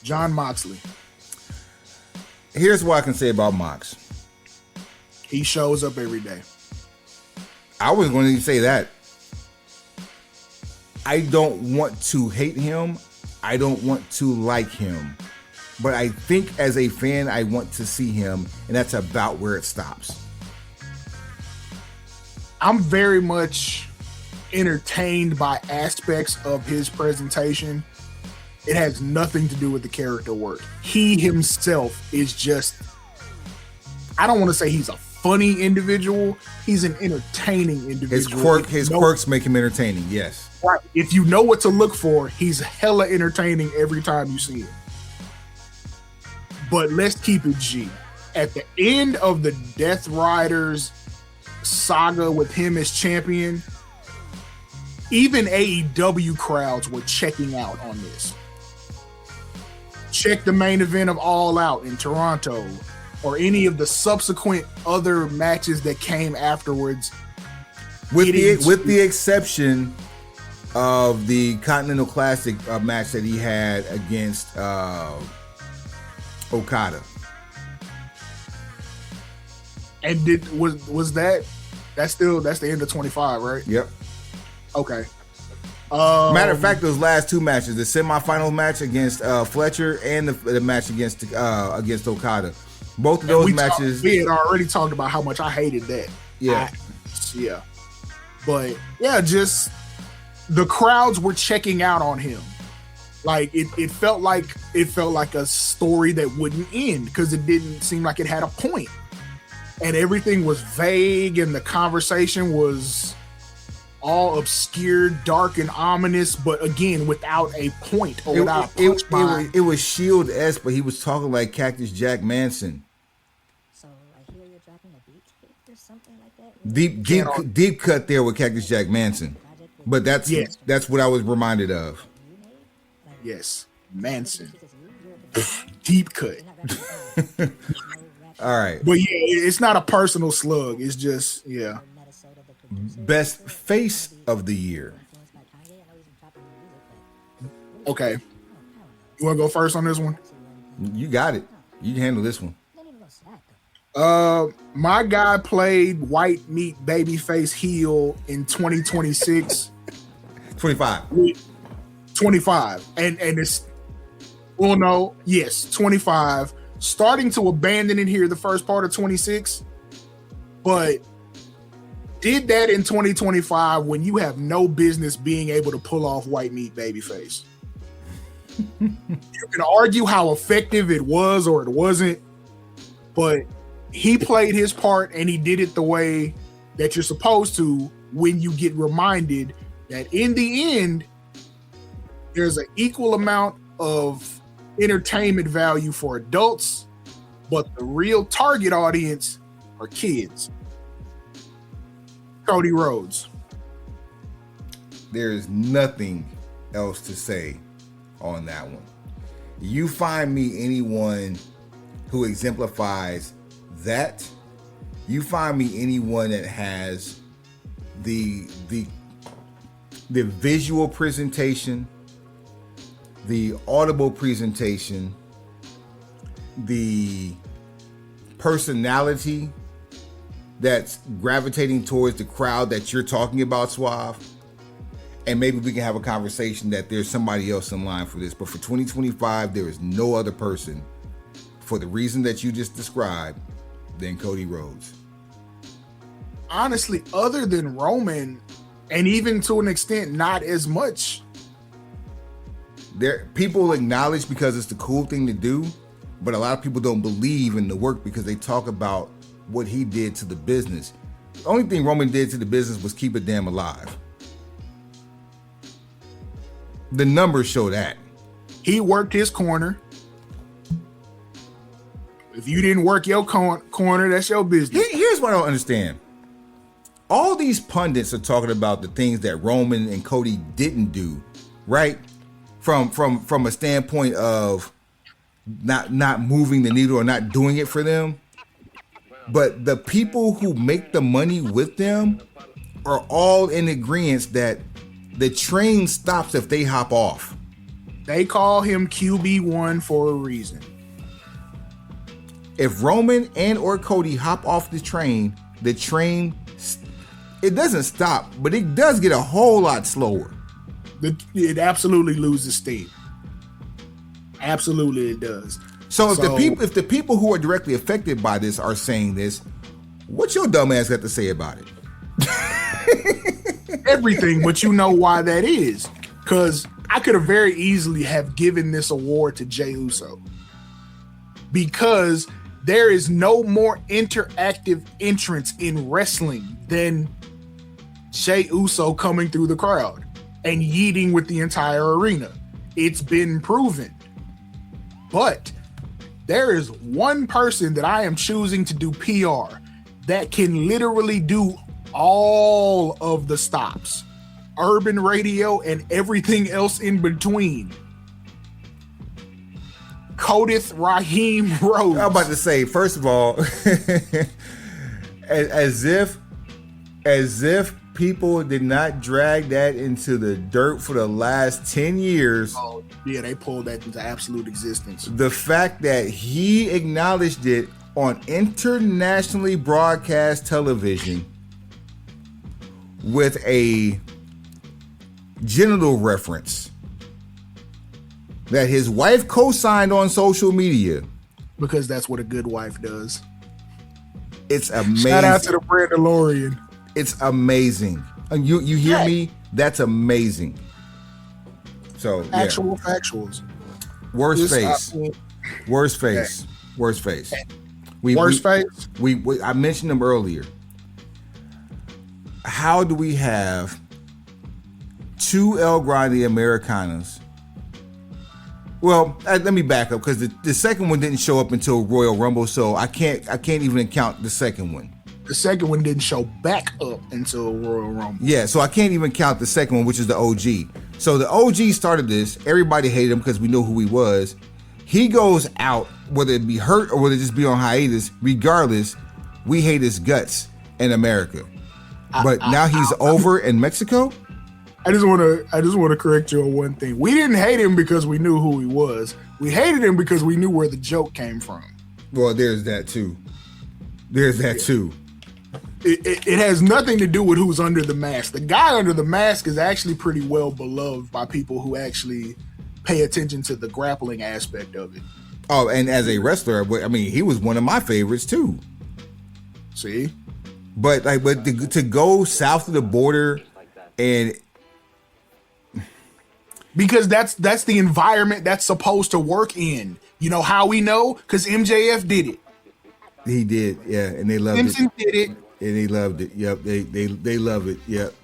John Moxley. Here's what I can say about Mox. He shows up every day. I was going to say that. I don't want to hate him. I don't want to like him. But I think as a fan, I want to see him, and that's about where it stops. I'm very much entertained by aspects of his presentation. It has nothing to do with the character work. He himself is just, I don't want to say he's a funny individual. He's an entertaining individual. His quirks make him entertaining, yes. Right. If you know what to look for, he's hella entertaining every time you see him. But let's keep it G. At the end of the Death Riders saga with him as champion, even AEW crowds were checking out on this. Check the main event of All Out in Toronto, or any of the subsequent other matches that came afterwards. With the exception of the Continental Classic match that he had against Okada. And was that's the end of 25, right? Yep. Okay. Matter of fact, those last 2 matches, the semifinal match against Fletcher and the match against Okada, both of those matches. We had already talked about how much I hated that. Yeah. But yeah, just the crowds were checking out on him. Like it felt like a story that wouldn't end because it didn't seem like it had a point. And everything was vague and the conversation was all obscure, dark, and ominous, but again, without a point or without a punchline. It was Shield-esque, but he was talking like Cactus Jack Manson. So I hear you're dropping a beat tape or something like that? Deep cut there with Cactus Jack Manson. But that's what I was reminded of. Yes, Manson. Deep cut. All right. But yeah, it's not a personal slug. It's just, yeah. Best face of the year. Okay. You want to go first on this one? You got it. You can handle this one. My guy played white meat babyface heel in 2026. 25. 25. And it's, well, no, yes, 25. Starting to abandon it here the first part of 26. But did that in 2025 when you have no business being able to pull off white meat babyface. You can argue how effective it was or it wasn't, but he played his part and he did it the way that you're supposed to when you get reminded that in the end, there's an equal amount of entertainment value for adults, but the real target audience are kids. Cody Rhodes. There is nothing else to say on that one. You find me anyone who exemplifies that. You find me anyone that has the visual presentation, the audible presentation, the personality that's gravitating towards the crowd that you're talking about, Suave. And maybe we can have a conversation that there's somebody else in line for this. But for 2025, there is no other person for the reason that you just described than Cody Rhodes. Honestly, other than Roman, and even to an extent, not as much. People acknowledge because it's the cool thing to do, but a lot of people don't believe in the work because they talk about what he did to the business. The only thing Roman did to the business was keep it damn alive. The numbers show that. He worked his corner. If you didn't work your corner, that's your business. Here's what I don't understand. All these pundits are talking about the things that Roman and Cody didn't do, right? From a standpoint of not moving the needle or not doing it for them. But the people who make the money with them are all in agreement that the train stops if they hop off. They call him QB1 for a reason. If Roman and or Cody hop off the train, it doesn't stop, but it does get a whole lot slower. It absolutely loses steam. Absolutely, it does. So if the people who are directly affected by this are saying this, what's your dumb ass got to say about it? Everything, but you know why that is. Because I could have very easily have given this award to Jey Uso. Because there is no more interactive entrance in wrestling than Jey Uso coming through the crowd and yeeting with the entire arena. It's been proven. But there is one person that I am choosing to do PR that can literally do all of the stops, urban radio and everything else in between. Codith Raheem Rhodes. I'm about to say, first of all, as if people did not drag that into the dirt for the last 10 years. Oh, yeah, they pulled that into absolute existence. The fact that he acknowledged it on internationally broadcast television with a genital reference that his wife co-signed on social media. Because that's what a good wife does. It's amazing. Shout out to the Brandalorian. It's amazing. You hear me? That's amazing. So actual factuals. Worst face. Worst face. Worst face. Worst face. I mentioned them earlier. How do we have two El Grande Americanas? Well, let me back up because the second one didn't show up until Royal Rumble, so I can't even count the second one. The second one didn't show back up until Royal Rumble. Yeah, so I can't even count the second one, which is the OG. So the OG started this. Everybody hated him because we knew who he was. He goes out, whether it be hurt or whether it just be on hiatus. Regardless, we hate his guts in America. But now he's over in Mexico. I just want to correct you on one thing. We didn't hate him because we knew who he was. We hated him because we knew where the joke came from. Well, there's that too. It has nothing to do with who's under the mask. The guy under the mask is actually pretty well beloved by people who actually pay attention to the grappling aspect of it. Oh, and as a wrestler, I mean, he was one of my favorites too. See? But to go south of the border and because that's the environment that's supposed to work in. You know how we know? Because MJF did it. He did, yeah, and they loved Simpson it. did it. And they loved it. Yep, they love it. Yep.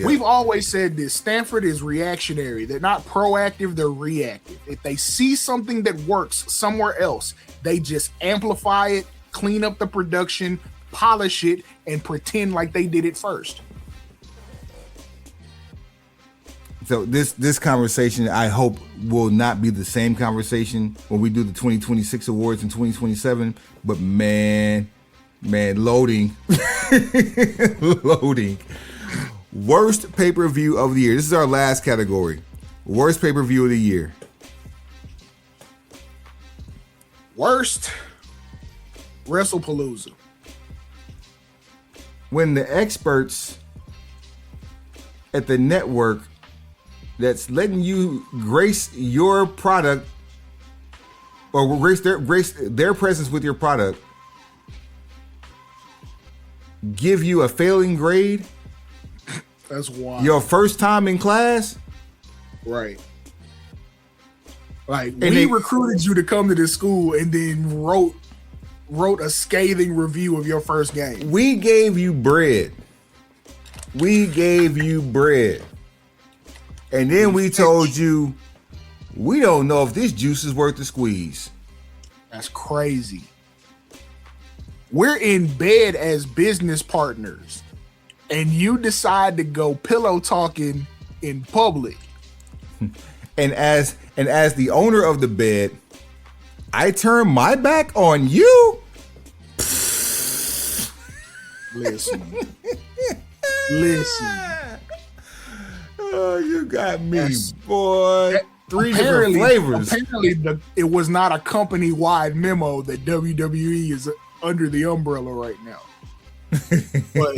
We've always said this. Stanford is reactionary. They're not proactive, they're reactive. If they see something that works somewhere else, they just amplify it, clean up the production, polish it, and pretend like they did it first. So this conversation, I hope, will not be the same conversation when we do the 2026 awards in 2027. But man, loading. Loading. Worst pay-per-view of the year. This is our last category. Worst pay-per-view of the year. Worst, WrestlePalooza. When the experts at the network that's letting you grace your product or grace their presence with your product give you a failing grade. That's wild. Your first time in class. Right. Like, we recruited you to come to this school and then wrote a scathing review of your first game. We gave you bread. And then we told you, we don't know if this juice is worth the squeeze. That's crazy. We're in bed as business partners, and you decide to go pillow talking in public. And as the owner of the bed, I turn my back on you. Listen. Oh, you got me, boy. Three different flavors. Apparently, it was not a company-wide memo that WWE is under the umbrella right now. But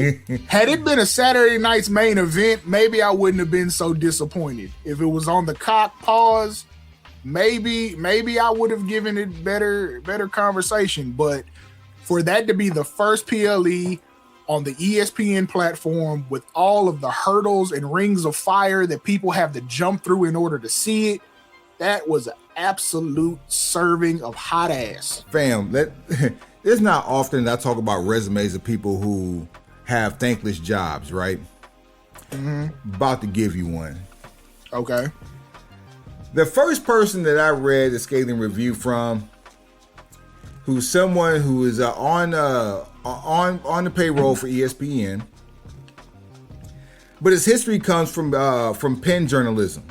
had it been a Saturday night's main event, maybe I wouldn't have been so disappointed. If it was on the cock pause, maybe I would have given it better conversation. But for that to be the first PLE on the ESPN platform with all of the hurdles and rings of fire that people have to jump through in order to see it, that was an absolute serving of hot ass. Fam, it's not often that I talk about resumes of people who have thankless jobs, right? Mm-hmm. About to give you one. Okay. The first person that I read a scathing review from, who's someone who is on the payroll for ESPN, but his history comes from pen journalism.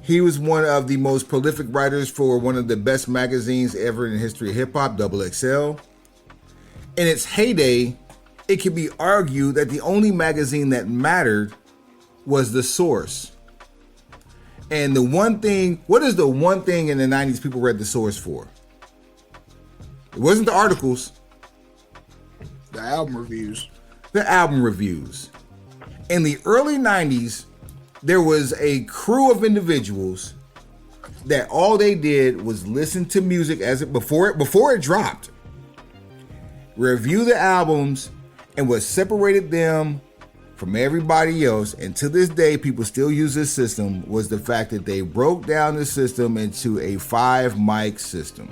He was one of the most prolific writers for one of the best magazines ever in the history of hip hop, Double XL. In its heyday, it could be argued that the only magazine that mattered was The Source. And what is the one thing in the 90s people read The Source for? It wasn't the articles. The album reviews. The album reviews. In the early 90s, there was a crew of individuals that all they did was listen to music before it dropped, review the albums, and what separated them from everybody else, and to this day people still use this system, was the fact that they broke down the system into a 5 mic system.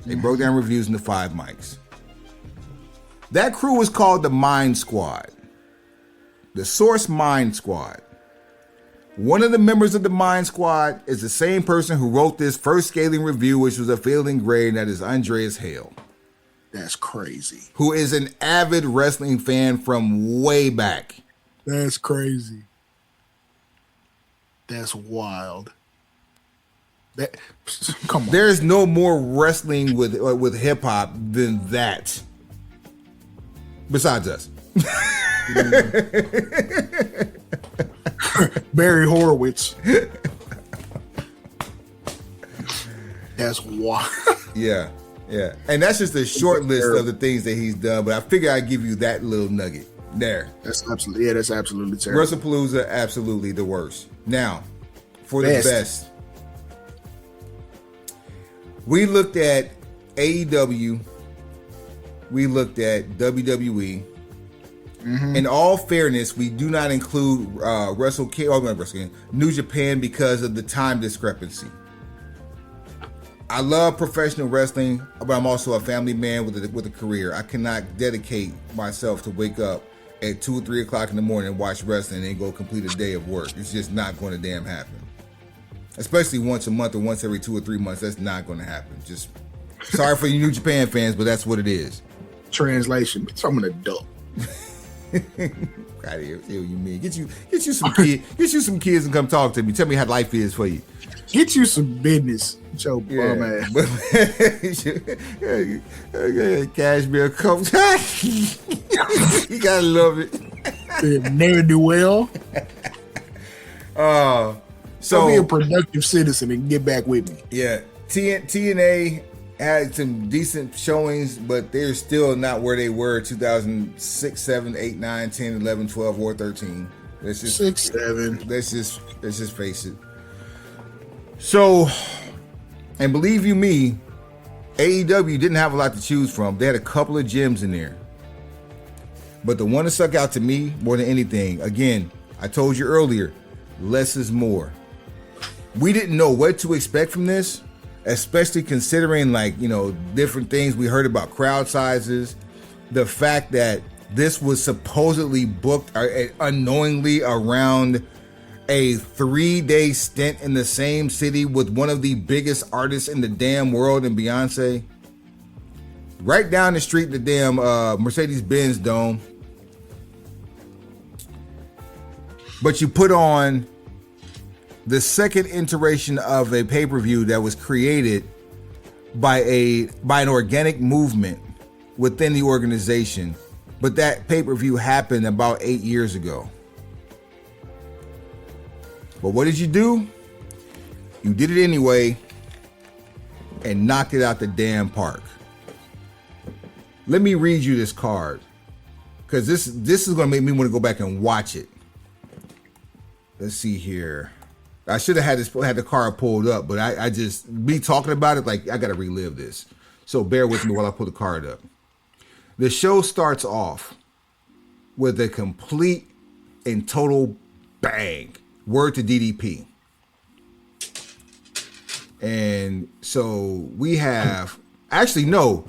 They broke down reviews into 5 mics. That crew was called the Mind Squad. The Source Mind Squad. One of the members of the Mind Squad is the same person who wrote this first scathing review, which was a failing grade, and that is Andreas Hale. That's crazy. Who is an avid wrestling fan from way back. That's crazy. That's wild. Come on. There's no more wrestling with hip hop than that. Besides us. Barry Horowitz. That's wild. Yeah. And that's just a short list of the things that he's done, but I figure I'd give you that little nugget there. That's absolutely terrible. WrestlePalooza, absolutely the worst. Now, for the best. We looked at AEW. We looked at WWE. Mm-hmm. In all fairness, we do not include New Japan because of the time discrepancy. I love professional wrestling, but I'm also a family man with a career. I cannot dedicate myself to wake up at 2 or 3 o'clock in the morning and watch wrestling and go complete a day of work. It's just not going to damn happen. Especially once a month or once every 2 or 3 months. That's not going to happen. Just sorry for you New Japan fans, but that's what it is. Translation: bitch, I'm an adult. God, hear what you mean? Get you some kids and come talk to me. Tell me how life is for you. Get you some business. Your bum ass. Cashmere comes. You gotta love it. Never do well. So be a productive citizen and get back with me. Yeah, TNA had some decent showings, but they're still not where they were 2006, 7, 8, 9, 10, 11, 12, or 13. Let's just 6, 7. Let's just face it. So, and believe you me, AEW didn't have a lot to choose from. They had a couple of gems in there. But the one that stuck out to me more than anything, again, I told you earlier, less is more. We didn't know what to expect from this, especially considering different things we heard about crowd sizes, the fact that this was supposedly booked unknowingly around a 3-day stint in the same city with one of the biggest artists in the damn world in Beyonce. Right down the street, the damn Mercedes-Benz Dome. But you put on the second iteration of a pay-per-view that was created by an organic movement within the organization. But that pay-per-view happened about 8 years ago. But what did you do? You did it anyway and knocked it out the damn park. Let me read you this card, because this is going to make me want to go back and watch it. Let's see here. I should have had the card pulled up, but I just, me talking about it, like, I got to relive this. So bear with me while I pull the card up. The show starts off with a complete and total bang. Word to DDP. And so we have, actually, no.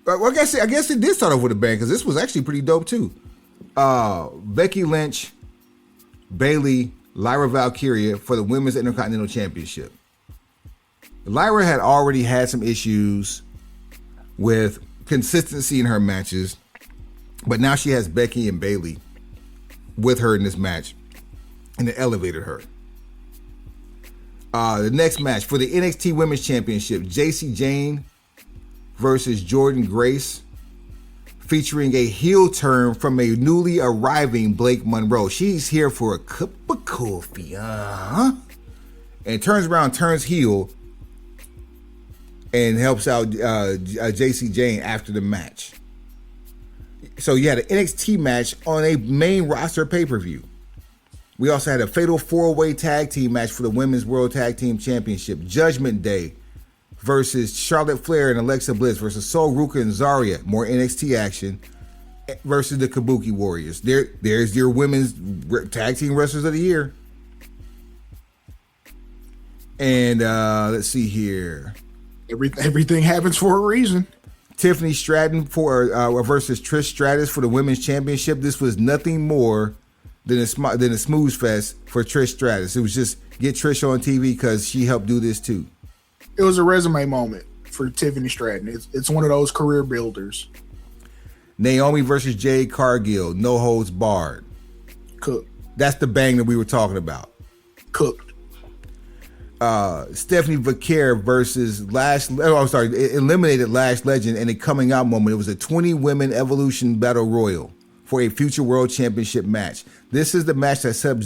Well, I guess it did start off with a bang, because this was actually pretty dope too. Becky Lynch, Bayley, Lyra Valkyria for the Women's Intercontinental Championship. Lyra had already had some issues with consistency in her matches, but now she has Becky and Bayley with her in this match, and it elevated her. The next match for the NXT Women's Championship, JC Jane versus Jordan Grace, featuring a heel turn from a newly arriving Blake Monroe. She's here for a cup of coffee, and turns around, turns heel, and helps out JC Jane after the match. So you had an NXT match on a main roster pay-per-view. We also had a fatal 4-way tag team match for the Women's World Tag Team Championship. Judgment Day versus Charlotte Flair and Alexa Bliss versus Sol Ruka and Zarya. More NXT action versus the Kabuki Warriors. There's your Women's Tag Team Wrestlers of the Year. And let's see here. Everything happens for a reason. Tiffany Stratton versus Trish Stratus for the Women's Championship. This was nothing more than a smooze fest for Trish Stratus. It was just get Trish on TV because she helped do this too. It was a resume moment for Tiffany Stratton. It's one of those career builders. Naomi versus Jade Cargill, no holds barred. Cooked. That's the bang that we were talking about. Cooked. Stephanie Vaquer versus eliminated Lash Legend in a coming out moment. It was a 20 women Evolution Battle Royal for a future World Championship match. This is the match that set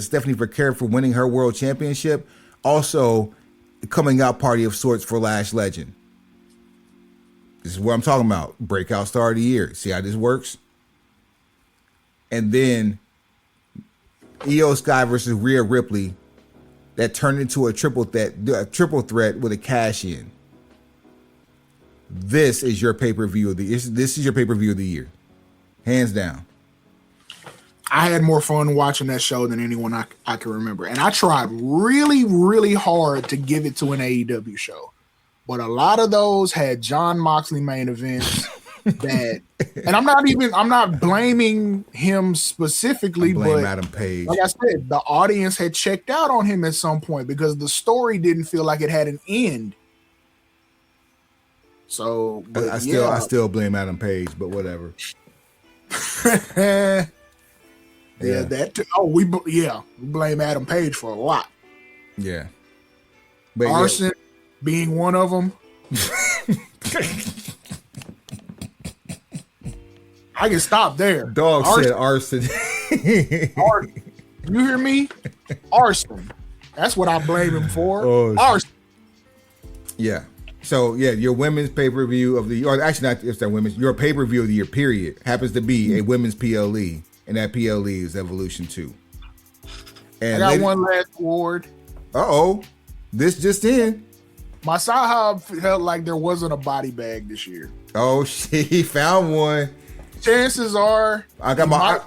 Stephanie Vaquer for winning her World Championship. Also, a coming out party of sorts for Lash Legend. This is what I'm talking about. Breakout star of the year. See how this works? And then Io Sky versus Rhea Ripley. That turned into a triple threat with a cash in. This is your pay-per-view of the year. Hands down. I had more fun watching that show than anyone I can remember. And I tried really, really hard to give it to an AEW show. but a lot of those had John Moxley main events that, and I'm not blaming him specifically, but Adam Page. like I said, the audience had checked out on him at some point because the story didn't feel like it had an end. So, but I still blame Adam Page, but whatever. Yeah, that too. Oh, we blame Adam Page for a lot. Yeah, but arson being one of them. I can stop there. Dog said arson. Arson. You hear me? Arson. That's what I blame him for. Oh, arson. Yeah. So yeah, your women's pay-per-view of the, or actually not just that women's, your pay-per-view of the year period happens to be a women's PLE, and that PLE is Evolution 2. And I got one last award. This just in. My Sahab felt like there wasn't a body bag this year. Oh shit, he found one. Chances are I got my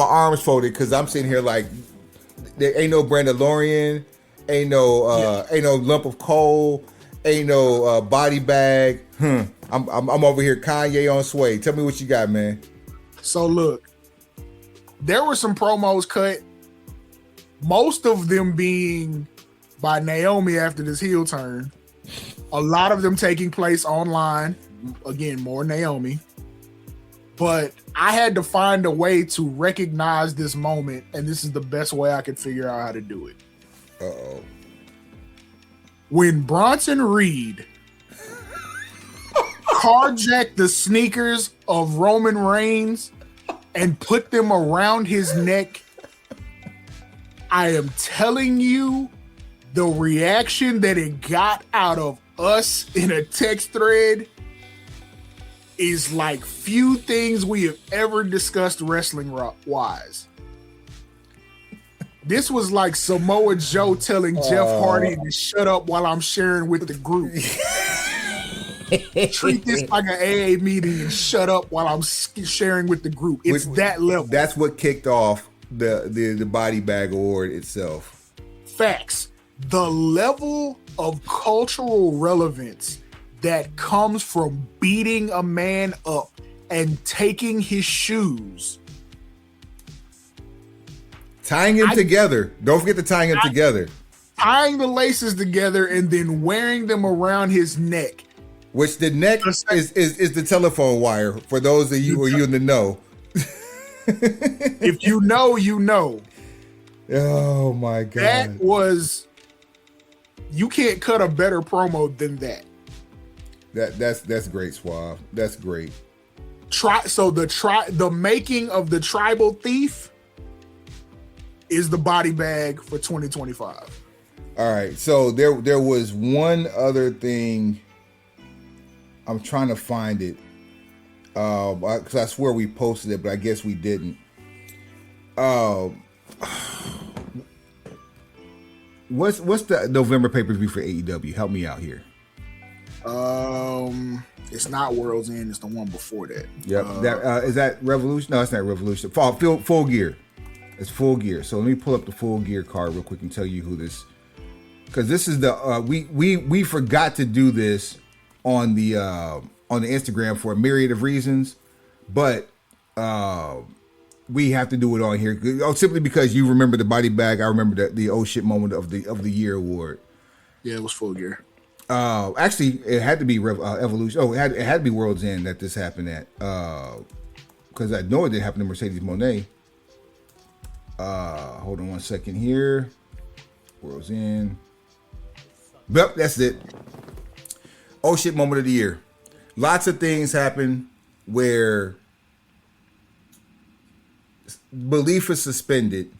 arms folded because I'm sitting here like there ain't no Brandalorian, ain't no lump of coal, ain't no body bag. I'm over here Kanye on Sway. Tell me what you got, man. So look, there were some promos cut, most of them being by Naomi after this heel turn. A lot of them taking place online. Again, more Naomi. But I had to find a way to recognize this moment, and this is the best way I could figure out how to do it. When Bronson Reed carjacked the sneakers of Roman Reigns and put them around his neck, I am telling you, the reaction that it got out of us in a text thread is like few things we have ever discussed wrestling wise. This was like Samoa Joe telling Jeff Hardy to shut up while I'm sharing with the group. Treat this like an AA meeting and shut up while I'm sharing with the group. It's that level. That's what kicked off the body bag award itself. Facts. The level of cultural relevance that comes from beating a man up and taking his shoes, tying him together. Don't forget to tying him together. Tying the laces together and then wearing them around his neck. Which the neck is the telephone wire for those of you who are you in the know. If you know, you know. Oh my God. That was, you can't cut a better promo than that. That's great, Suave. That's great. The making of the tribal thief is the body bag for 2025. All right. So there was one other thing. I'm trying to find it. Because I swear we posted it, but I guess we didn't. What's the November pay-per-view for AEW? Help me out here. It's not World's End. It's the one before that. Yep. Is that Revolution? No, it's not Revolution. Full Gear. It's Full Gear. So let me pull up the Full Gear card real quick and tell you who this. Because this is the we forgot to do this on the Instagram for a myriad of reasons, but we have to do it on here simply because you remember the body bag. I remember the oh shit moment of the year award. Yeah, it was Full Gear. Actually, it had to be Evolution. Oh, it had to be World's End that this happened at. Because I know it did happen to Mercedes Moné. Hold on one second here. World's End. Yep, that's it. Oh shit moment of the year. Lots of things happen where belief is suspended,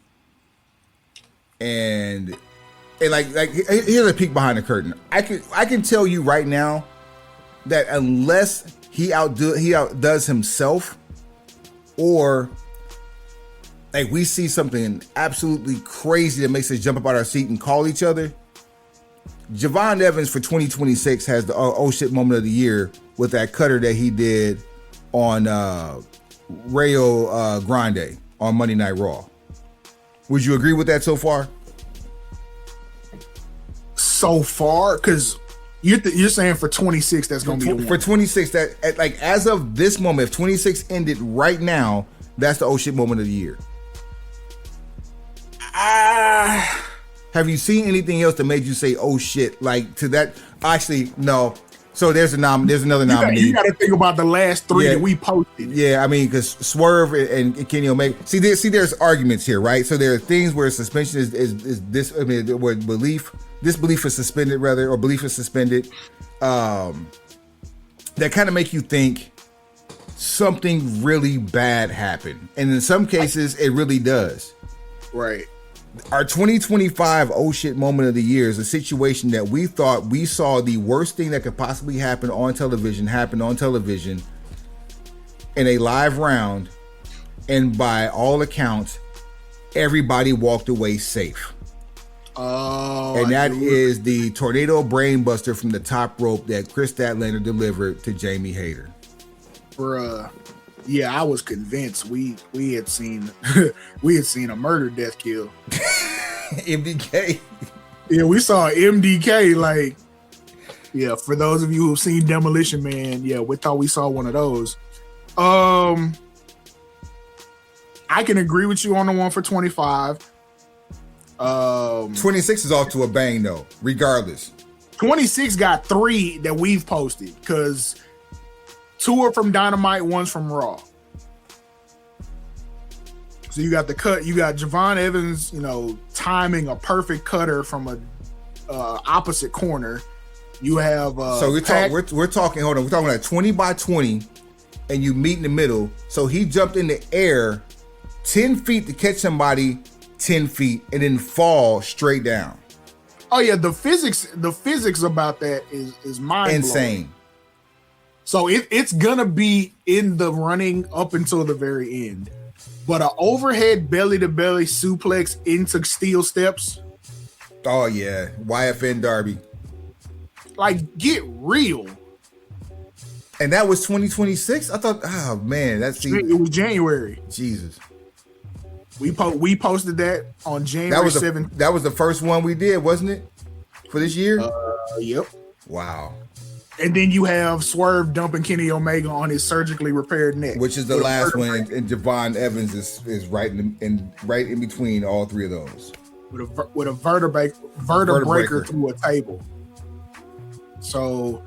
and like here's a peek behind the curtain. I can tell you right now that unless he outdoes himself, or like we see something absolutely crazy that makes us jump up out our seat and call each other, Javon Evans for 2026 has the oh shit moment of the year with that cutter that he did on Rayo Grande on Monday Night Raw. Would you agree with that so far? So far, because You're saying for 26 that's going to be a one. For 26, that like as of this moment, if 26 ended right now, that's the oh shit moment of the year. Have you seen anything else that made you say oh shit? Like to that? Actually, no. So there's another nominee. You got to think about the last three that we posted. Yeah, I mean, because Swerve and Kenny Omega. There's arguments here, right? So there are things where suspension is this. I mean, where disbelief is suspended, rather, or belief is suspended. That kind of make you think something really bad happened, and in some cases, it really does. Right. Our 2025 oh shit moment of the year is a situation that we thought we saw the worst thing that could possibly happen on television in a live round, and by all accounts, everybody walked away safe. Oh, and that is the tornado brainbuster from the top rope that Chris Statlander delivered to Jamie Hayter. Bruh. Yeah, I was convinced we had seen a murder death kill. MDK. Yeah, we saw MDK. Like, yeah, for those of you who've seen Demolition Man, yeah, we thought we saw one of those. I can agree with you on the one for 25. 26 is off to a bang though, regardless. 26 got 3 that we've posted because 2 are from Dynamite, 1's from Raw. So you got the cut. You got Javon Evans, timing a perfect cutter from a opposite corner. You have so we're talking. Hold on, we're talking about 20 by 20, and you meet in the middle. So he jumped in the air 10 feet to catch somebody 10 feet, and then fall straight down. Oh yeah, the physics about that is mind-blowing. Insane. So it's gonna be in the running up until the very end, but an overhead belly to belly suplex into steel steps. Oh yeah, YFN Derby. Like, get real. And that was 2026. I thought, oh man, it was January. Jesus. We posted that on January 7th. That was the first one we did, wasn't it? For this year? Yep. Wow. And then you have Swerve dumping Kenny Omega on his surgically repaired neck, which is the last one, and Javon Evans is right in between all 3 of those with a vertebraker through a table. So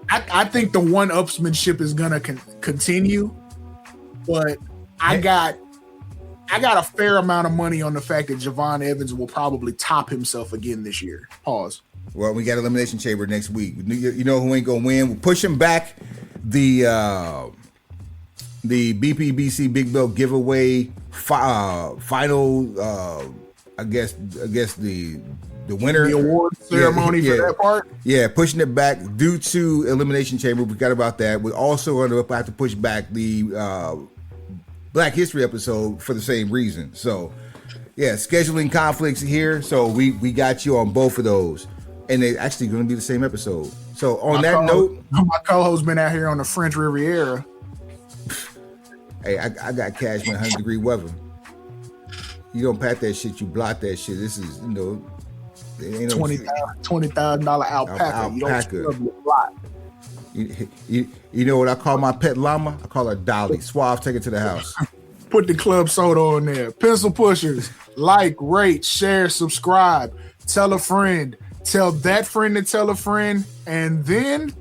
I think the one-upsmanship is gonna continue, but I got a fair amount of money on the fact that Javon Evans will probably top himself again this year. Pause. Well, we got Elimination Chamber next week. You know who ain't gonna win? We're pushing back the BPBC Big Belt giveaway final. I guess the winner, the award ceremony for that part. Yeah, pushing it back due to Elimination Chamber. We forgot about that. We're also going to have to push back the Black History episode for the same reason. So, yeah, scheduling conflicts here. So we got you on both of those. And they're actually going to be the same episode. So on that note, my co-host been out here on the French Riviera. Hey, I got cash in 100-degree weather. You don't pat that shit, you blot that shit. This is, it ain't $20,000 alpaca. You don't scrub your blot. You know what I call my pet llama? I call her Dolly. Suave, take it to the house. Put the club soda on there. Pencil pushers. Like, rate, share, subscribe. Tell a friend. Tell that friend to tell a friend, and then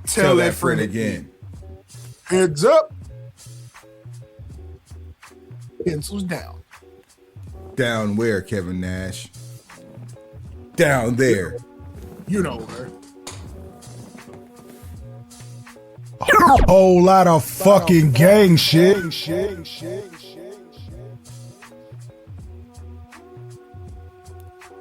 tell that friend again. Heads up. Pencils down. Down where, Kevin Nash? Down there. You know where. Whole lot of fucking gang shit.